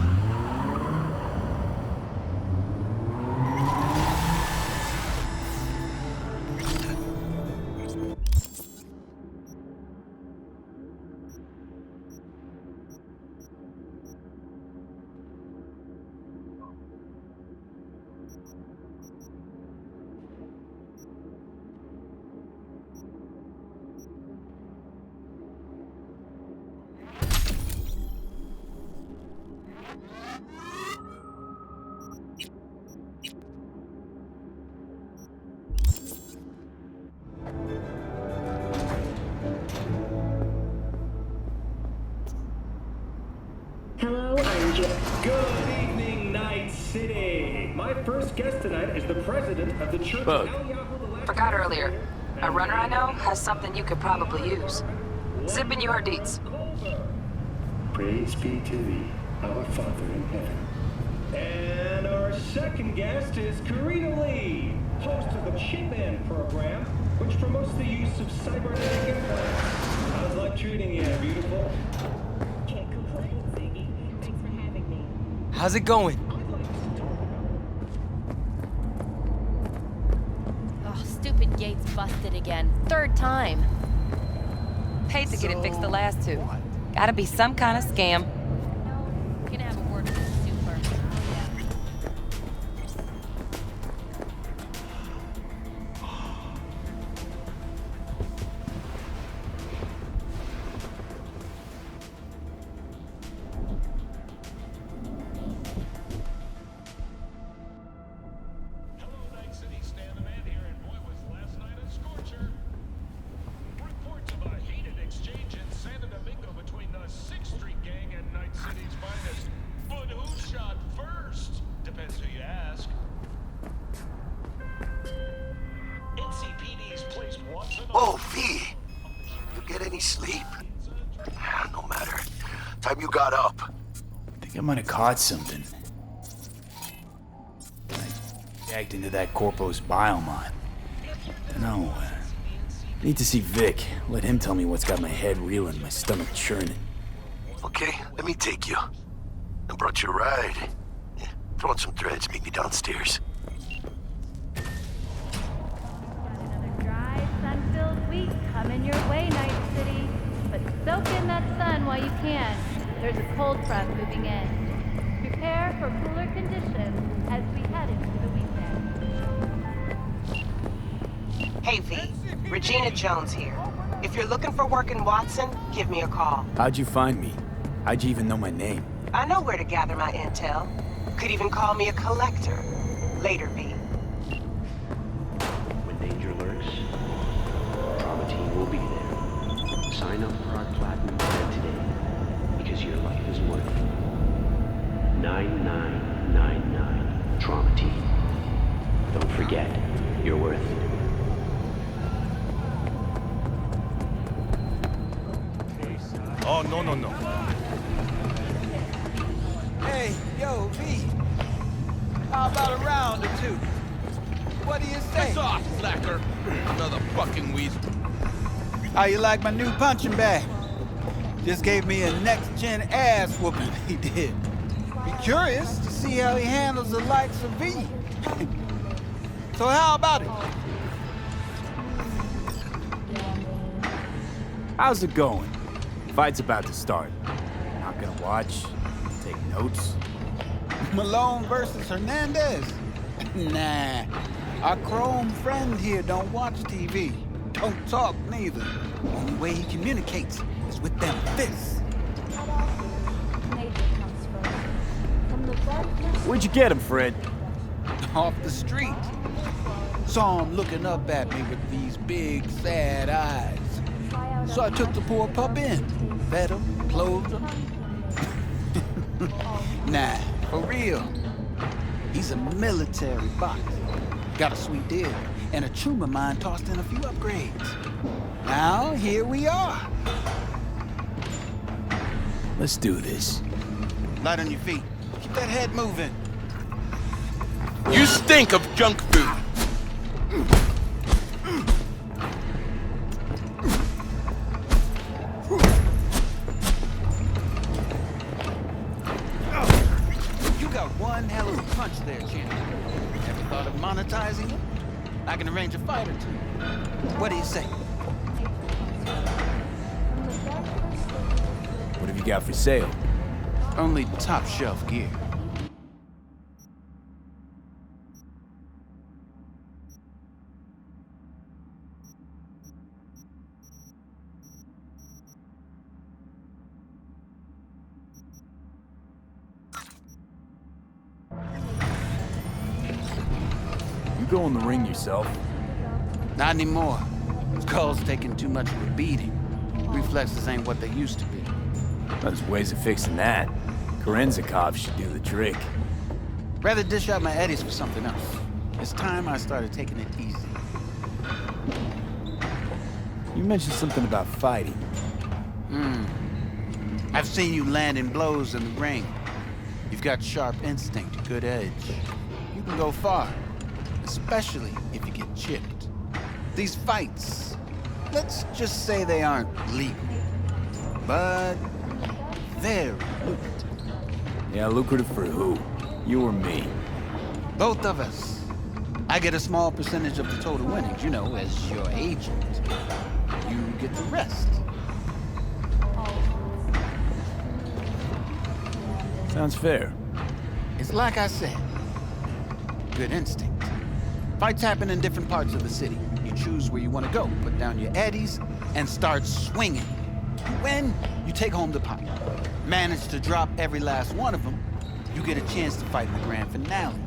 Hello, I'm Jeff. Good evening, Night City. My first guest tonight is the president of the church. Forgot earlier. A runner I know has something you could probably use. Zipping you her deets. Praise be to thee, our Father in heaven. And our second guest is Karina Lee, host of the Chip-In program, which promotes the use of cybernetic implants. How's life treating you, beautiful? Can't complain, Ziggy. Thanks for having me. How's it going? Oh, stupid gate's busted again. Third time. Paid to get it fixed the last two. Gotta be some kind of scam. No, gonna have a word with the super. Oh, V! You get any sleep? No matter. Time you got up. I think I might have caught something. I jacked into that Corpo's biomod. No, need to see Vic. Let him tell me what's got my head reeling, my stomach churning. Okay, let me take you. I brought you a ride. Yeah, throw on some threads, meet me downstairs. Sun-filled week coming your way, Night City. But soak in that sun while you can. There's a cold front moving in. Prepare for cooler conditions as we head into the weekend. Hey V, Regina Jones here. If you're looking for work in Watson, give me a call. How'd you find me? How'd you even know my name? I know where to gather my intel. Could even call me a collector. Later, V. When danger lurks, Trauma Team will be there. Sign up for our Platinum plan today, because your life is worth it. 9999 Trauma Team. Don't forget, you're worth it. Oh, no. Hey, yo, V. How about a round or two? What do you say? Piss off, slacker. Another fucking weasel. How you like my new punching bag? Just gave me a next-gen ass whooping, he did. Be curious to see how he handles the likes of V. So how about it? How's it going? Fight's about to start. Not gonna watch, take notes. Malone versus Hernandez? Nah. Our chrome friend here don't watch TV. Don't talk neither. Only way he communicates is with them fists. Where'd you get him, Fred? Off the street. Saw him looking up at me with these big, sad eyes. So I took the poor pup in. Fed him, clothed him. Nah, for real. He's a military box. Got a sweet deal, and a chum of mine tossed in a few upgrades. Now, here we are. Let's do this. Light on your feet. Keep that head moving. You stink of junk food. You got one hell of a punch there, champ. Ever thought of monetizing it? I can arrange a fight or two. What do you say? What have you got for sale? Only top shelf gear. You go in the ring yourself. Not anymore. Skull's taking too much of a beating. Reflexes ain't what they used to be. There's ways of fixing that. Korenzakov should do the trick. Rather dish out my eddies for something else. It's time I started taking it easy. You mentioned something about fighting. I've seen you landing blows in the ring. You've got sharp instinct, good edge. You can go far, especially if you get chipped. These fights, let's just say they aren't legal, but very lucrative. Yeah, lucrative for who? You or me? Both of us. I get a small percentage of the total winnings, you know, as your agent. You get the rest. Sounds fair. It's like I said, good instinct. Fights happen in different parts of the city. You choose where you want to go, put down your eddies, and start swinging. When you take home the pot, manage to drop every last one of them, you get a chance to fight in the grand finale.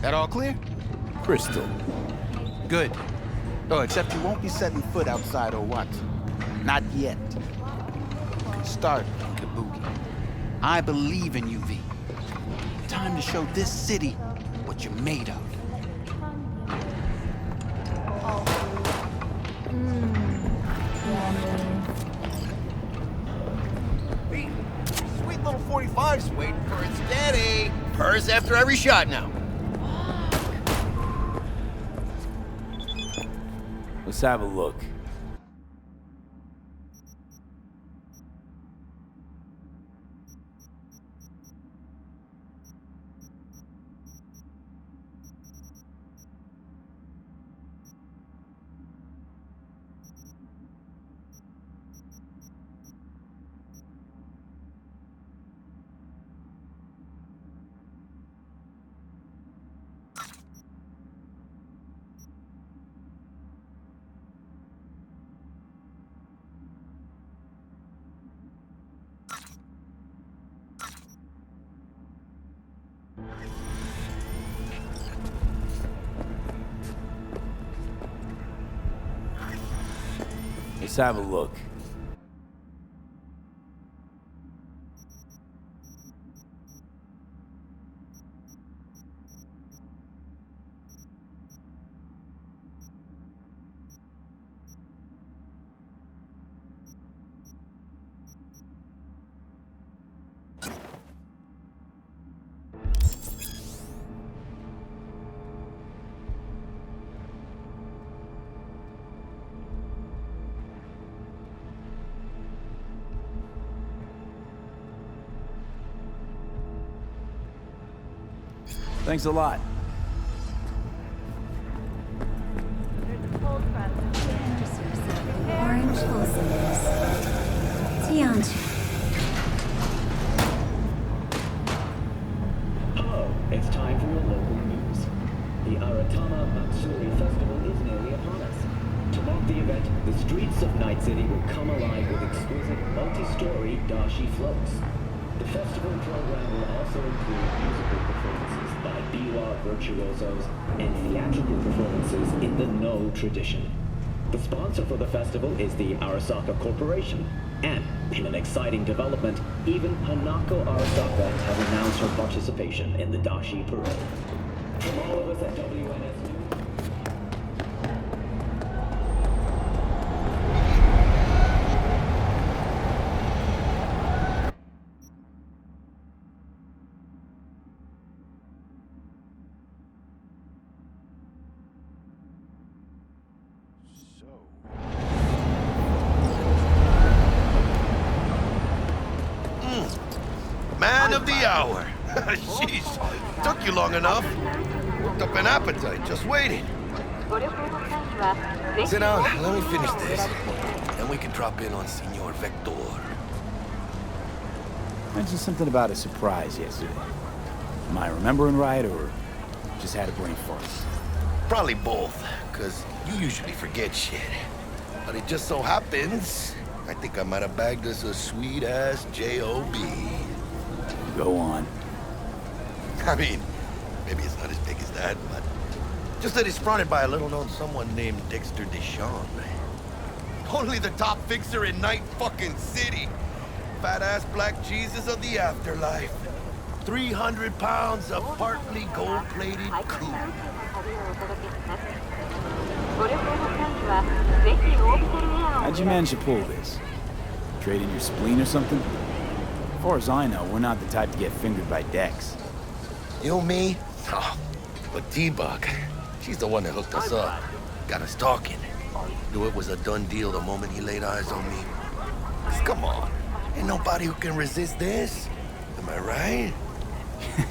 That all clear? Crystal. Good. Oh, except you won't be setting foot outside or Watson. Not yet. You can start in Kabuki. I believe in you, V. Time to show this city what you're made of. Sweet little 45's waiting for its daddy. Purrs after every shot now. Let's have a look. Let's have a look. Thanks a lot. Orange Wholesalers. Tianchi. Hello, it's time for your local news. The Aratama Matsuri Festival is nearly upon us. To mark the event, the streets of Night City will come alive with exquisite multi-story dashi floats. The festival program will also include musical performances by biwa virtuosos and theatrical performances in the No tradition. The sponsor for the festival is the Arasaka Corporation. And, in an exciting development, even Hanako Arasaka has announced her participation in the Dashi Parade. From all of us at WNS News. Man of the hour. Jeez, took you long enough. Worked up an appetite, just waiting. Sit down, let me finish this. Then we can drop in on Senor Vector. Mentioned something about a surprise yesterday. Am I remembering right, or just had a brain fart? Probably both, because you usually forget shit. But it just so happens, I think I might have bagged us a sweet-ass J.O.B. Go on. I mean, maybe it's not as big as that, but just that it's fronted by a little-known someone named Dexter Deshawn. Only the top fixer in Night fucking City. Fat-ass black Jesus of the afterlife. 300 pounds of partly gold-plated coup. How'd you manage to pull this? Trade in your spleen or something? As far as I know, we're not the type to get fingered by Dex. You, me? Oh, but T-Bug, she's the one that hooked us up. Got us talking. Knew it was a done deal the moment he laid eyes on me. 'Cause come on, ain't nobody who can resist this. Am I right?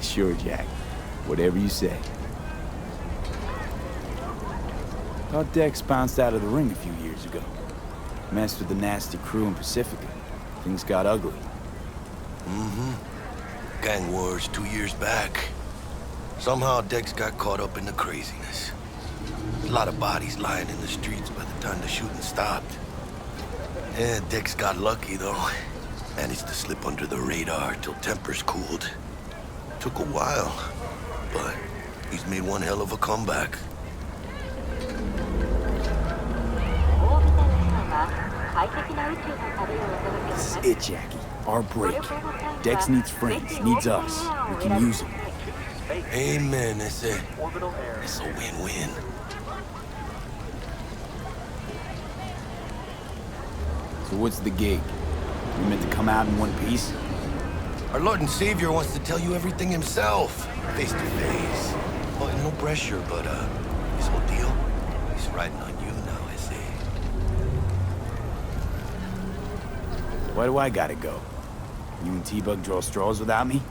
Sure, Jack. Whatever you say. Thought Dex bounced out of the ring a few years ago. Messed with the nasty crew in Pacifica. Things got ugly. Mm-hmm. Gang wars 2 years back. Somehow Dex got caught up in the craziness. A lot of bodies lying in the streets by the time the shooting stopped. Yeah, Dex got lucky though. Managed to slip under the radar till tempers cooled. Took a while, but he's made one hell of a comeback. This is it, Jackie. Our break. Dex needs friends, needs us. We can use them. Amen, that's it. It's a win-win. So what's the gig? We meant to come out in one piece? Our Lord and Savior wants to tell you everything himself, face to face. Oh, no pressure, but this whole deal, he's riding on you now, I say. Why do I gotta go? You and T-Bug draw straws without me?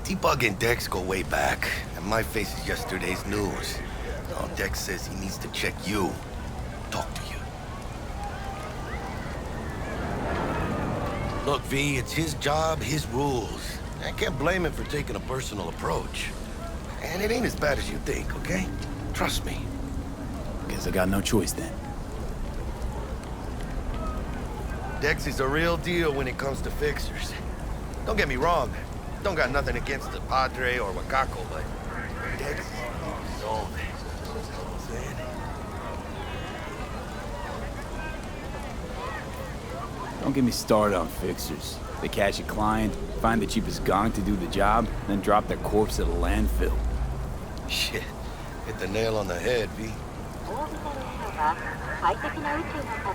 T-Bug and Dex go way back, and my face is yesterday's news. Now Dex says he needs to check you, talk to you. Look, V, it's his job, his rules. I can't blame him for taking a personal approach. And it ain't as bad as you think, okay? Trust me. Guess I got no choice then. Dex is a real deal when it comes to fixers. Don't get me wrong. Don't got nothing against the Padre or Wakako, but Dex is his own. You know what I'm saying? Don't get me started on fixers. They catch a client, find the cheapest gong to do the job, then drop their corpse at a landfill. Shit. Hit the nail on the head, V.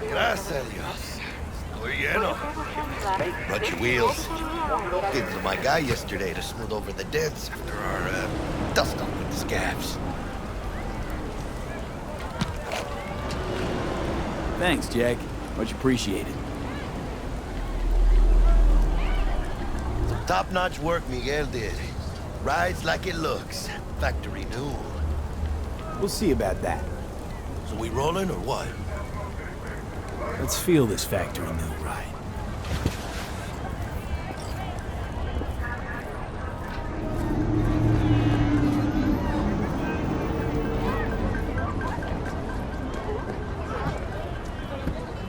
Gracias, Dios. Estoy lleno. Brought your wheels. Gave them to my guy yesterday to smooth over the dents after our dust-up with the scabs. Thanks, Jack. Much appreciated. Some top-notch work Miguel did. Rides like it looks. Factory new. We'll see about that. So we rolling or what? Let's feel this factory new ride.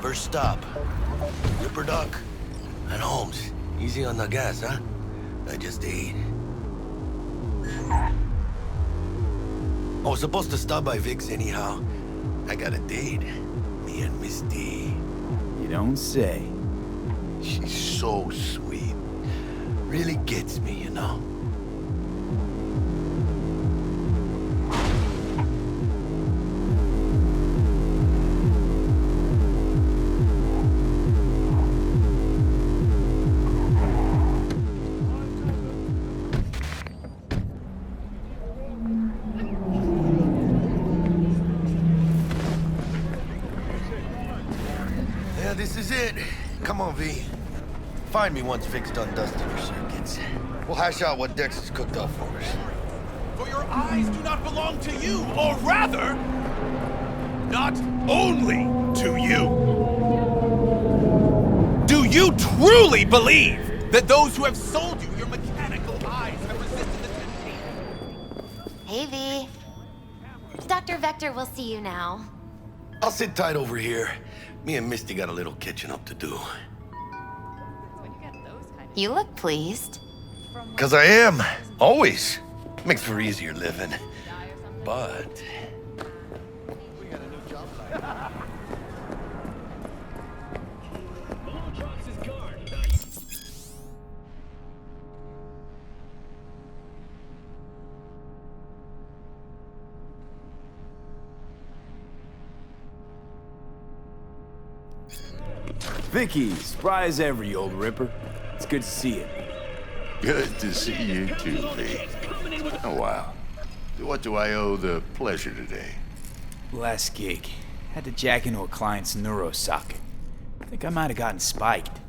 First stop. RIPPERDOC and Holmes. Easy on the gas, huh? I just ate. I was supposed to stop by Vic's anyhow. I got a date. Me and Misty. You don't say. She's so sweet. Really gets me, you know? Yeah, this is it. Come on, V. Find me once Vic's done dusting your circuits. We'll hash out what Dex has cooked up for us. For your eyes do not belong to you, or rather, not only to you. Do you truly believe that those who have sold you your mechanical eyes have resisted the temptation? Hey, V. Dr. Vector will see you now. I'll sit tight over here. Me and Misty got a little catching up to do. You look pleased. 'Cause I am. Always. Makes for easier living. But... Vicky, spry as ever, you old ripper. It's good to see you. Good to see you too, V. Oh, wow. What do I owe the pleasure today? Last gig. Had to jack into a client's neuro socket. I think I might have gotten spiked.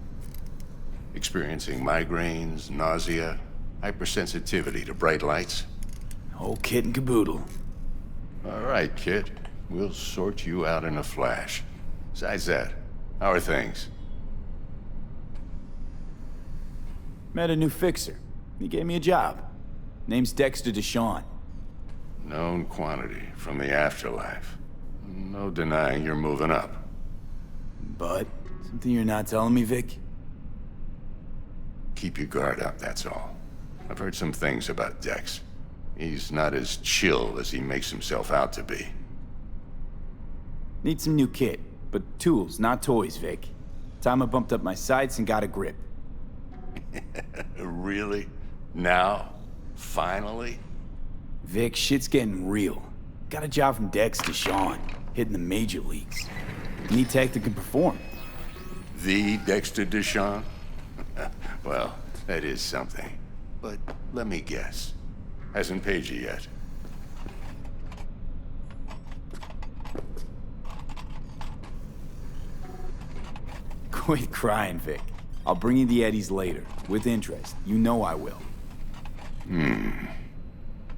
Experiencing migraines, nausea, hypersensitivity to bright lights? Whole kit and caboodle. All right, kid. We'll sort you out in a flash. Besides that, how are things? Met a new fixer. He gave me a job. Name's Dexter Deshawn. Known quantity from the afterlife. No denying you're moving up. But, something you're not telling me, Vic? Keep your guard up, that's all. I've heard some things about Dex. He's not as chill as he makes himself out to be. Need some new kit, but tools, not toys, Vic. Time I bumped up my sights and got a grip. Really? Now? Finally? Vic, shit's getting real. Got a job from Dex Deshawn, hitting the major leagues. Need tech that can perform. The Dexter Deshawn? Well, that is something. But let me guess. Hasn't paid you yet. Quit crying, Vic. I'll bring you the eddies later, with interest. You know I will.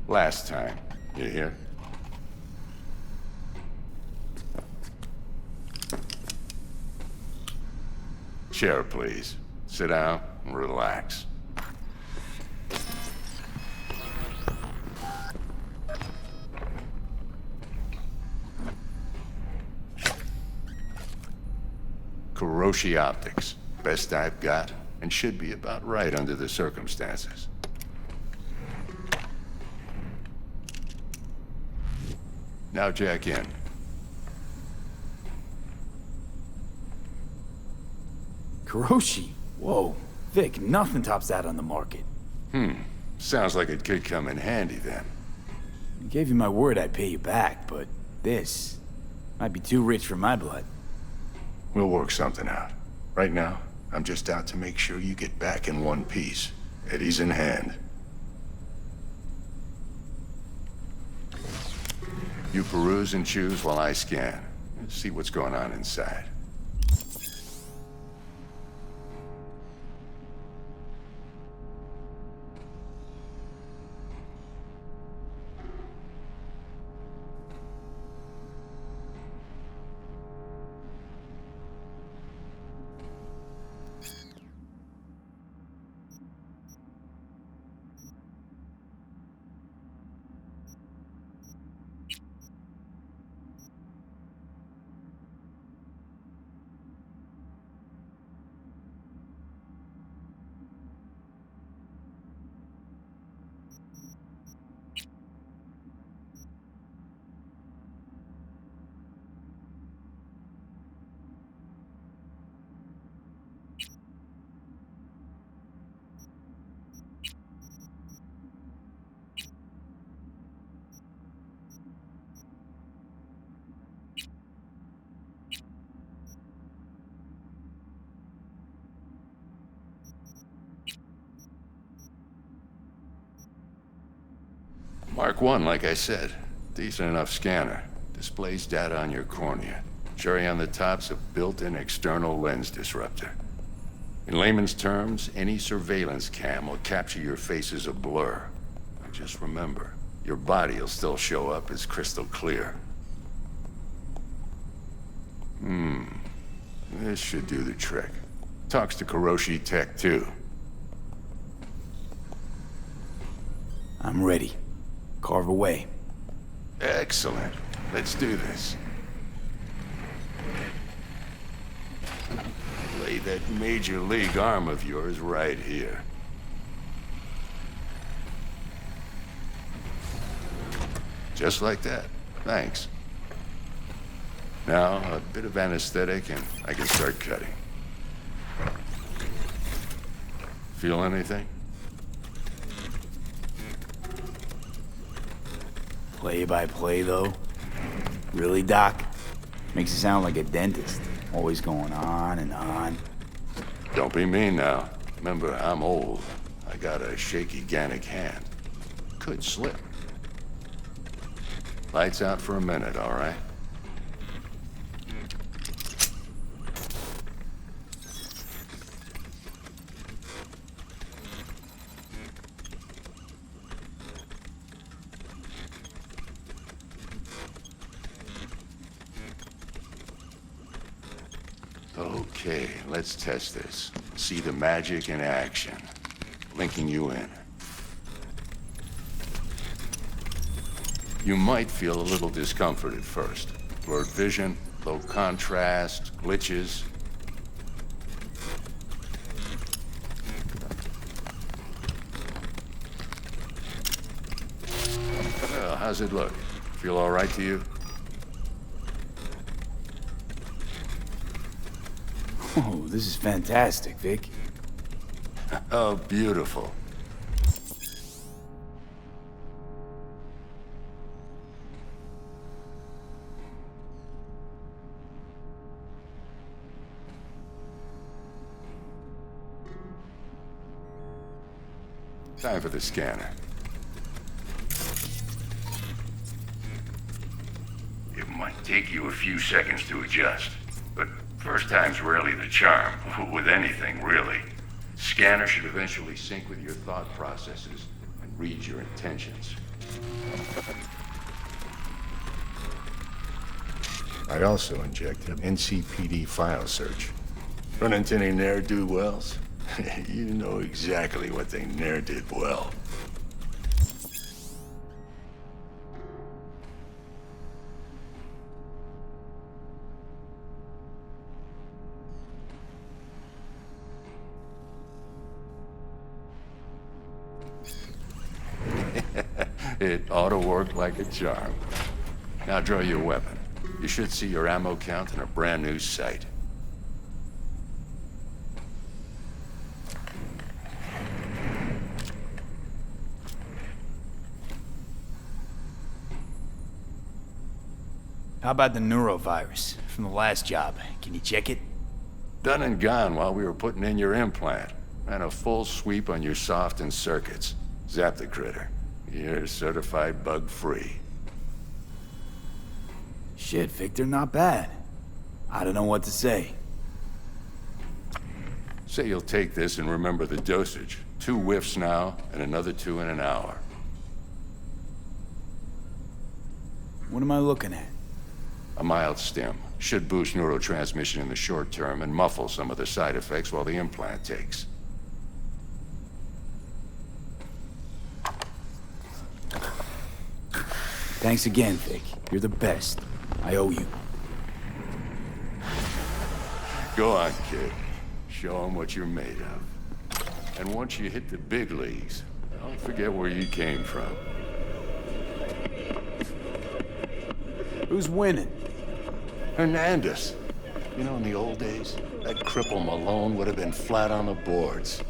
Last time. You hear? Chair, please. Sit down and relax. Kuroshi Optics. Best I've got, and should be about right under the circumstances. Now jack in. Kuroshi? Whoa. Vic, nothing tops that on the market. Sounds like it could come in handy then. I gave you my word I'd pay you back, but this might be too rich for my blood. We'll work something out. Right now, I'm just out to make sure you get back in one piece. Eddie's in hand. You peruse and choose while I scan. See what's going on inside. Mark 1, like I said. Decent enough scanner. Displays data on your cornea. Cherry on the top's a built-in external lens disruptor. In layman's terms, any surveillance cam will capture your face as a blur. And just remember, your body will still show up as crystal clear. This should do the trick. Talks to Kuroshi Tech, too. I'm ready. Carve away. Excellent. Let's do this. Lay that major league arm of yours right here. Just like that. Thanks. Now, a bit of anesthetic and I can start cutting. Feel anything? Play by play, though? Really, Doc? Makes you sound like a dentist. Always going on and on. Don't be mean now. Remember, I'm old. I got a shaky Gannic hand. Could slip. Lights out for a minute, all right? Okay, let's test this. See the magic in action. Linking you in. You might feel a little discomfort at first. Blurred vision, low contrast, glitches. Well, how's it look? Feel all right to you? Oh, this is fantastic, Vic. Oh, beautiful. Time for the scanner. It might take you a few seconds to adjust, but first time's rarely the charm, with anything, really. Scanner should eventually sync with your thought processes and read your intentions. I also injected NCPD file search. Run into any ne'er-do-wells? You know exactly what they ne'er did well. It ought to work like a charm. Now draw your weapon. You should see your ammo count in a brand new sight. How about the neurovirus from the last job? Can you check it? Done and gone while we were putting in your implant. Ran a full sweep on your soft and circuits. Zap the critter. You're certified bug-free. Shit, Victor, not bad. I don't know what to say. Say you'll take this and remember the dosage. 2 whiffs now, and another 2 in an hour. What am I looking at? A mild stim. Should boost neurotransmission in the short term and muffle some of the side effects while the implant takes. Thanks again, Vic. You're the best. I owe you. Go on, kid. Show them what you're made of. And once you hit the big leagues, don't forget where you came from. Who's winning? Hernandez. You know, in the old days, that cripple Malone would have been flat on the boards.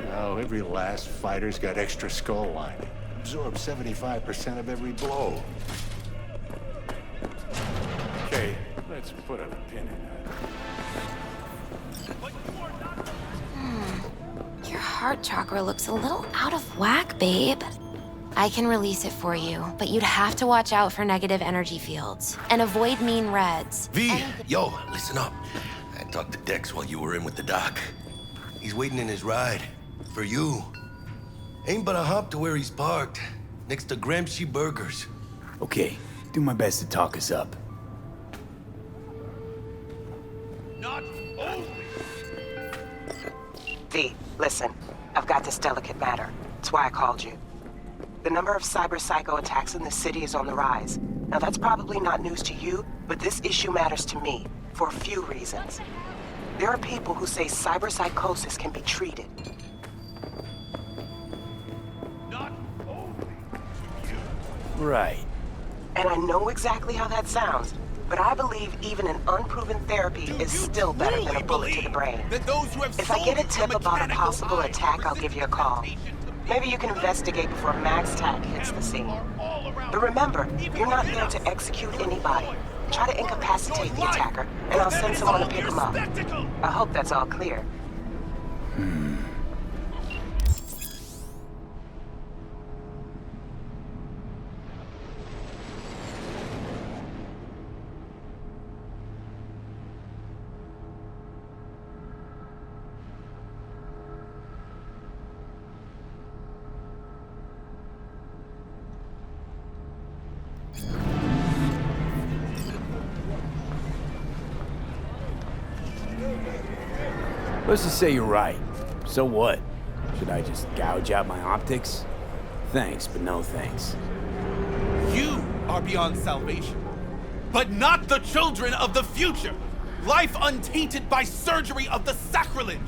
Now, every last fighter's got extra skull lining. Absorbs 75% of every blow. Okay, let's put a pin in that. Your heart chakra looks a little out of whack, babe. I can release it for you, but you'd have to watch out for negative energy fields and avoid mean reds. V, yo, listen up. I talked to Dex while you were in with the doc. He's waiting in his ride. For you. Ain't but a hop to where he's parked. Next to Gramsci Burgers. Okay, do my best to talk us up. Not only. V, listen. I've got this delicate matter. That's why I called you. The number of cyber-psycho attacks in the city is on the rise. Now that's probably not news to you, but this issue matters to me for a few reasons. There are people who say cyberpsychosis can be treated. Right. And I know exactly how that sounds, but I believe even an unproven therapy is still better than a bullet to the brain. If I get a tip about a possible attack, I'll give you a call. Maybe you can investigate before MaxTac hits the scene. But remember, you're not there to execute anybody. Try to incapacitate the attacker, and I'll send someone to pick him up. I hope that's all clear. Let's just say you're right. So what? Should I just gouge out my optics? Thanks, but no thanks. You are beyond salvation, but not the children of the future. Life untainted by surgery of the sacrilege.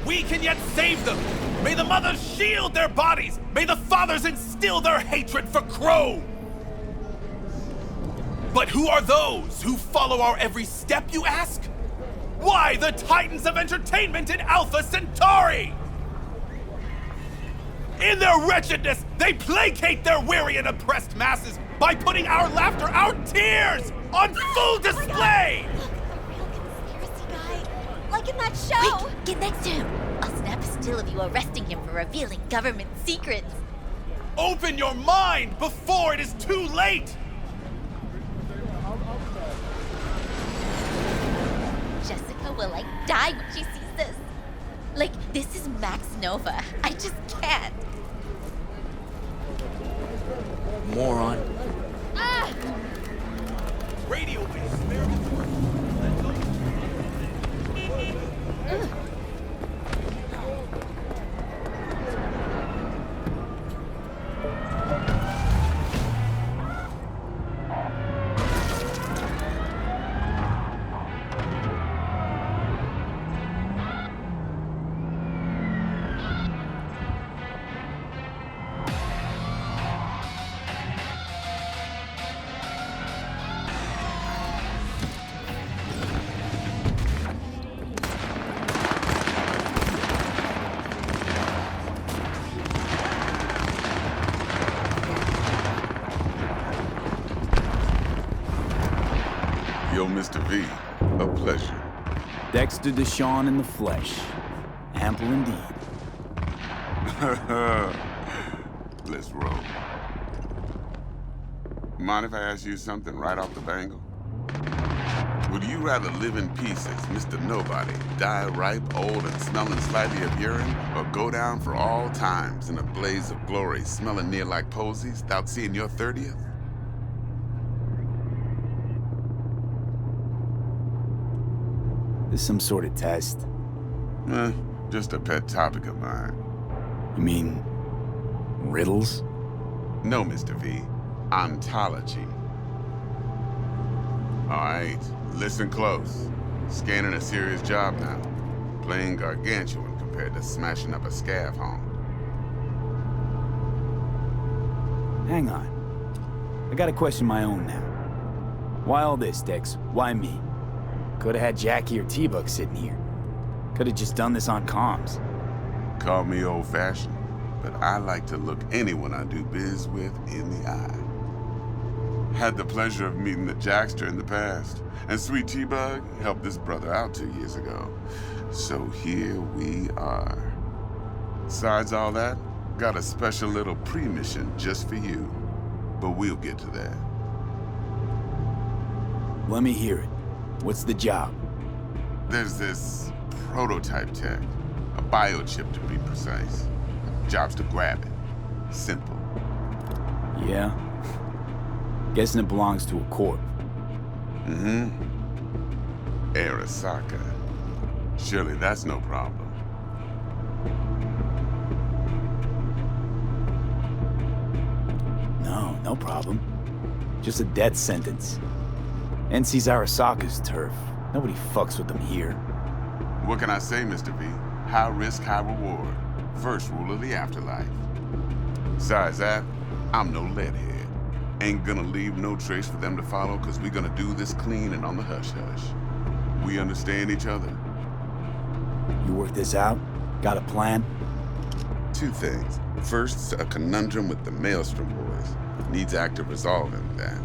We can yet save them. May the mothers shield their bodies. May the fathers instill their hatred for Crow. But who are those who follow our every step, you ask? Why the titans of entertainment in Alpha Centauri? In their wretchedness, they placate their weary and oppressed masses by putting our laughter, our tears, on full display! Like in that show! Wait, get next to him! I'll snap a still of you arresting him for revealing government secrets. Open your mind before it is too late! Jessica will, like, die when she sees this. Like, this is Max Nova. I just can't. Moron. Ah! Radio waves. Mr. V. A pleasure. Dexter Deshawn in the flesh. Ample indeed. Let's roll. Mind if I ask you something right off the bangle? Would you rather live in peace as Mr. Nobody, die ripe, old, and smelling slightly of urine, or go down for all times in a blaze of glory, smelling near like posies, without seeing your 30th? This some sort of test? Just a pet topic of mine. You mean riddles? No, Mr. V. Ontology. All right, listen close. Scanning a serious job now. Playing gargantuan compared to smashing up a scav home. Hang on. I gotta question my own now. Why all this, Dex? Why me? Could've had Jackie or T-Buck sitting here. Could've just done this on comms. Call me old-fashioned, but I like to look anyone I do biz with in the eye. Had the pleasure of meeting the Jackster in the past, and Sweet T-Bug helped this brother out 2 years ago. So here we are. Besides all that, got a special little pre-mission just for you. But we'll get to that. Let me hear it. What's the job? There's this prototype tech, a biochip to be precise. Job's to grab it. Simple. Yeah? Guessing it belongs to a corp. Mm-hmm. Arasaka. Surely that's no problem. No problem. Just a death sentence. NC's Arasaka's turf. Nobody fucks with them here. What can I say, Mr. V? High risk, high reward. First rule of the afterlife. Besides that, I'm no leadhead. Ain't gonna leave no trace for them to follow, cause we gonna do this clean and on the hush-hush. We understand each other. You work this out? Got a plan? 2 things. First, a conundrum with the Maelstrom boys. Needs active resolving with that.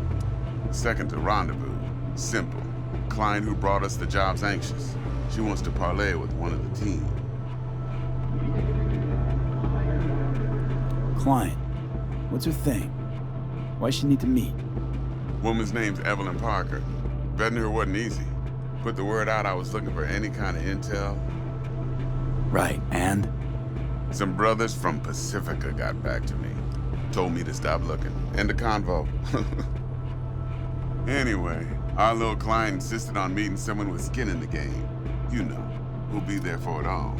Second, a rendezvous. Simple. Client who brought us the job's anxious. She wants to parlay with one of the team. Client? What's her thing? Why she need to meet? Woman's name's Evelyn Parker. Vetting her wasn't easy. Put the word out I was looking for any kind of intel. Right, and? Some brothers from Pacifica got back to me. Told me to stop looking. End of convo. Anyway, our little client insisted on meeting someone with skin in the game. You know, who'll be there for it all.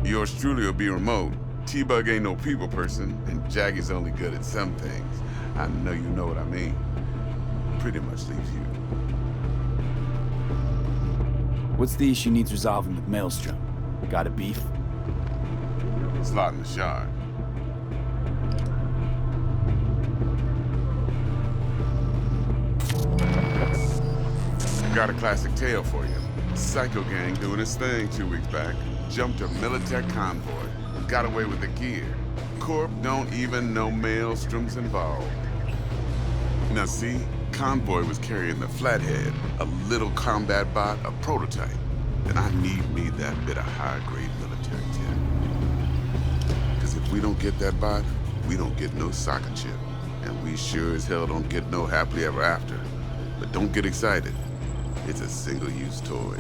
Yours truly will be remote. T-Bug ain't no people person, and Jaggy's only good at some things. I know you know what I mean. Pretty much leaves you. What's the issue needs resolving with Maelstrom? Got a beef? Slot in the shard. Got a classic tale for you. Psycho gang doing his thing 2 weeks back. Jumped a Militech convoy. Got away with the gear. Corp don't even know Maelstrom's involved. Now see, convoy was carrying the Flathead, a little combat bot, a prototype. Then I need me that bit of high-grade military tech. Because if we don't get that bot, we don't get no soccer chip. And we sure as hell don't get no happily ever after. But don't get excited. It's a single-use toy.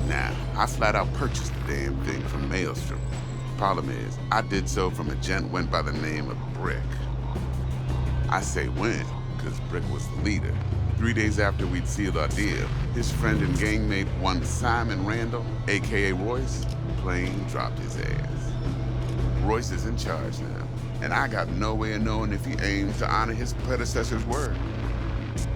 Now, I flat out purchased the damn thing from Maelstrom. Problem is, I did so from a gent went by the name of Brick. I say went, because Brick was the leader. 3 days after we'd sealed our deal, his friend and gangmate, one Simon Randall, aka Royce, plain dropped his ass. Royce is in charge now, and I got no way of knowing if he aims to honor his predecessor's word.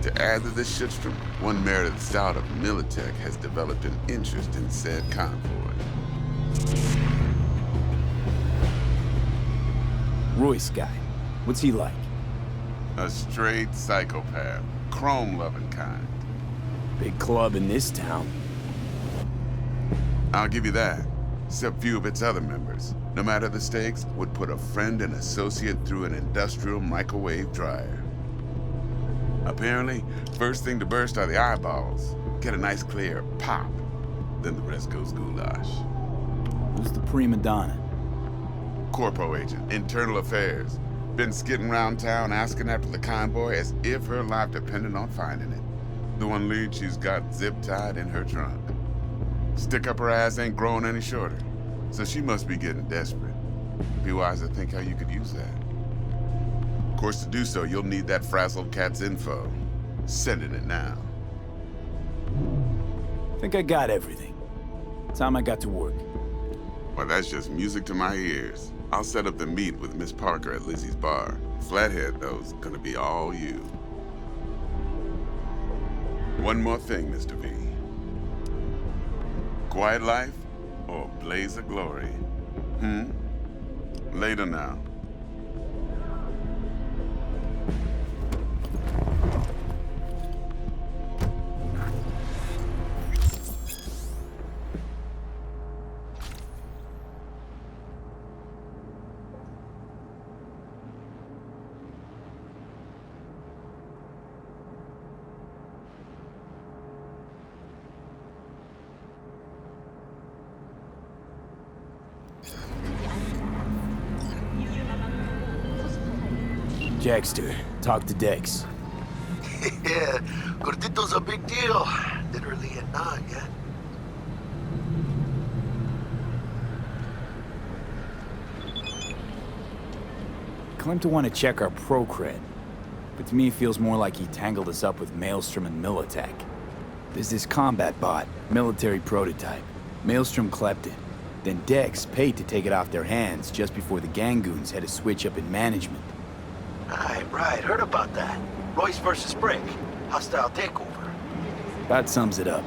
To add to this shitstorm, one Meredith Stout of Militech has developed an interest in said convoy. Royce guy. What's he like? A straight psychopath. Chrome-loving kind. Big club in this town. I'll give you that. Except few of its other members, no matter the stakes, would put a friend and associate through an industrial microwave dryer. Apparently, first thing to burst are the eyeballs. Get a nice clear pop. Then the rest goes goulash. Who's the prima donna? Corpo agent, internal affairs. Been skidding around town asking after the convoy as if her life depended on finding it. The one lead she's got zip-tied in her trunk. Stick up her ass ain't growing any shorter, so she must be getting desperate. Be wise to think how you could use that. Of course, to do so, you'll need that frazzled cat's info. Sending it now. Think I got everything. Time I got to work. Well, that's just music to my ears. I'll set up the meet with Miss Parker at Lizzie's bar. Flathead, though's gonna be all you. One more thing, Mr. V. Quiet life or blaze of glory? Later now. Jackster, talk to Dex. Yeah, Gordito's a big deal. Literally and not, yeah. Claimed to want to check our pro cred, but to me it feels more like he tangled us up with Maelstrom and Militech. There's this combat bot, military prototype. Maelstrom clept it. Then Dex paid to take it off their hands just before the Gangoons had a switch up in management. Right, heard about that. Royce versus Brick. Hostile takeover. That sums it up.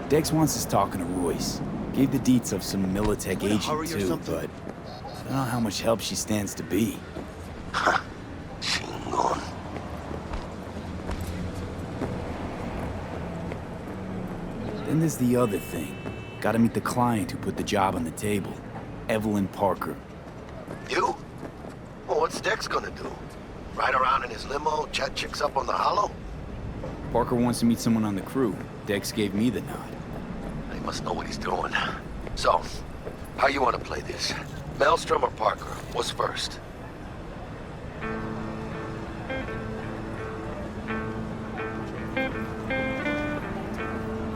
Dex wants us talking to Royce. Gave the deets of some Militech agent too, but I don't know how much help she stands to be. Chingon. Then there's the other thing. Gotta meet the client who put the job on the table. Evelyn Parker. You? Well, what's Dex gonna do? Ride around in his limo, chat chicks up on the hollow? Parker wants to meet someone on the crew. Dex gave me the nod. He must know what he's doing. So, how you want to play this? Maelstrom or Parker? What's first?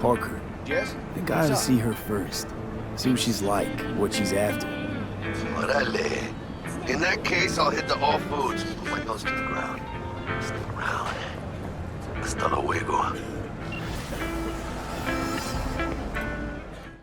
Parker. Yes? I think I ought to see her first. See what she's like, what she's after. Orale. In that case, I'll hit the all foods. Put my nose to the ground. Sniff around. Hasta luego.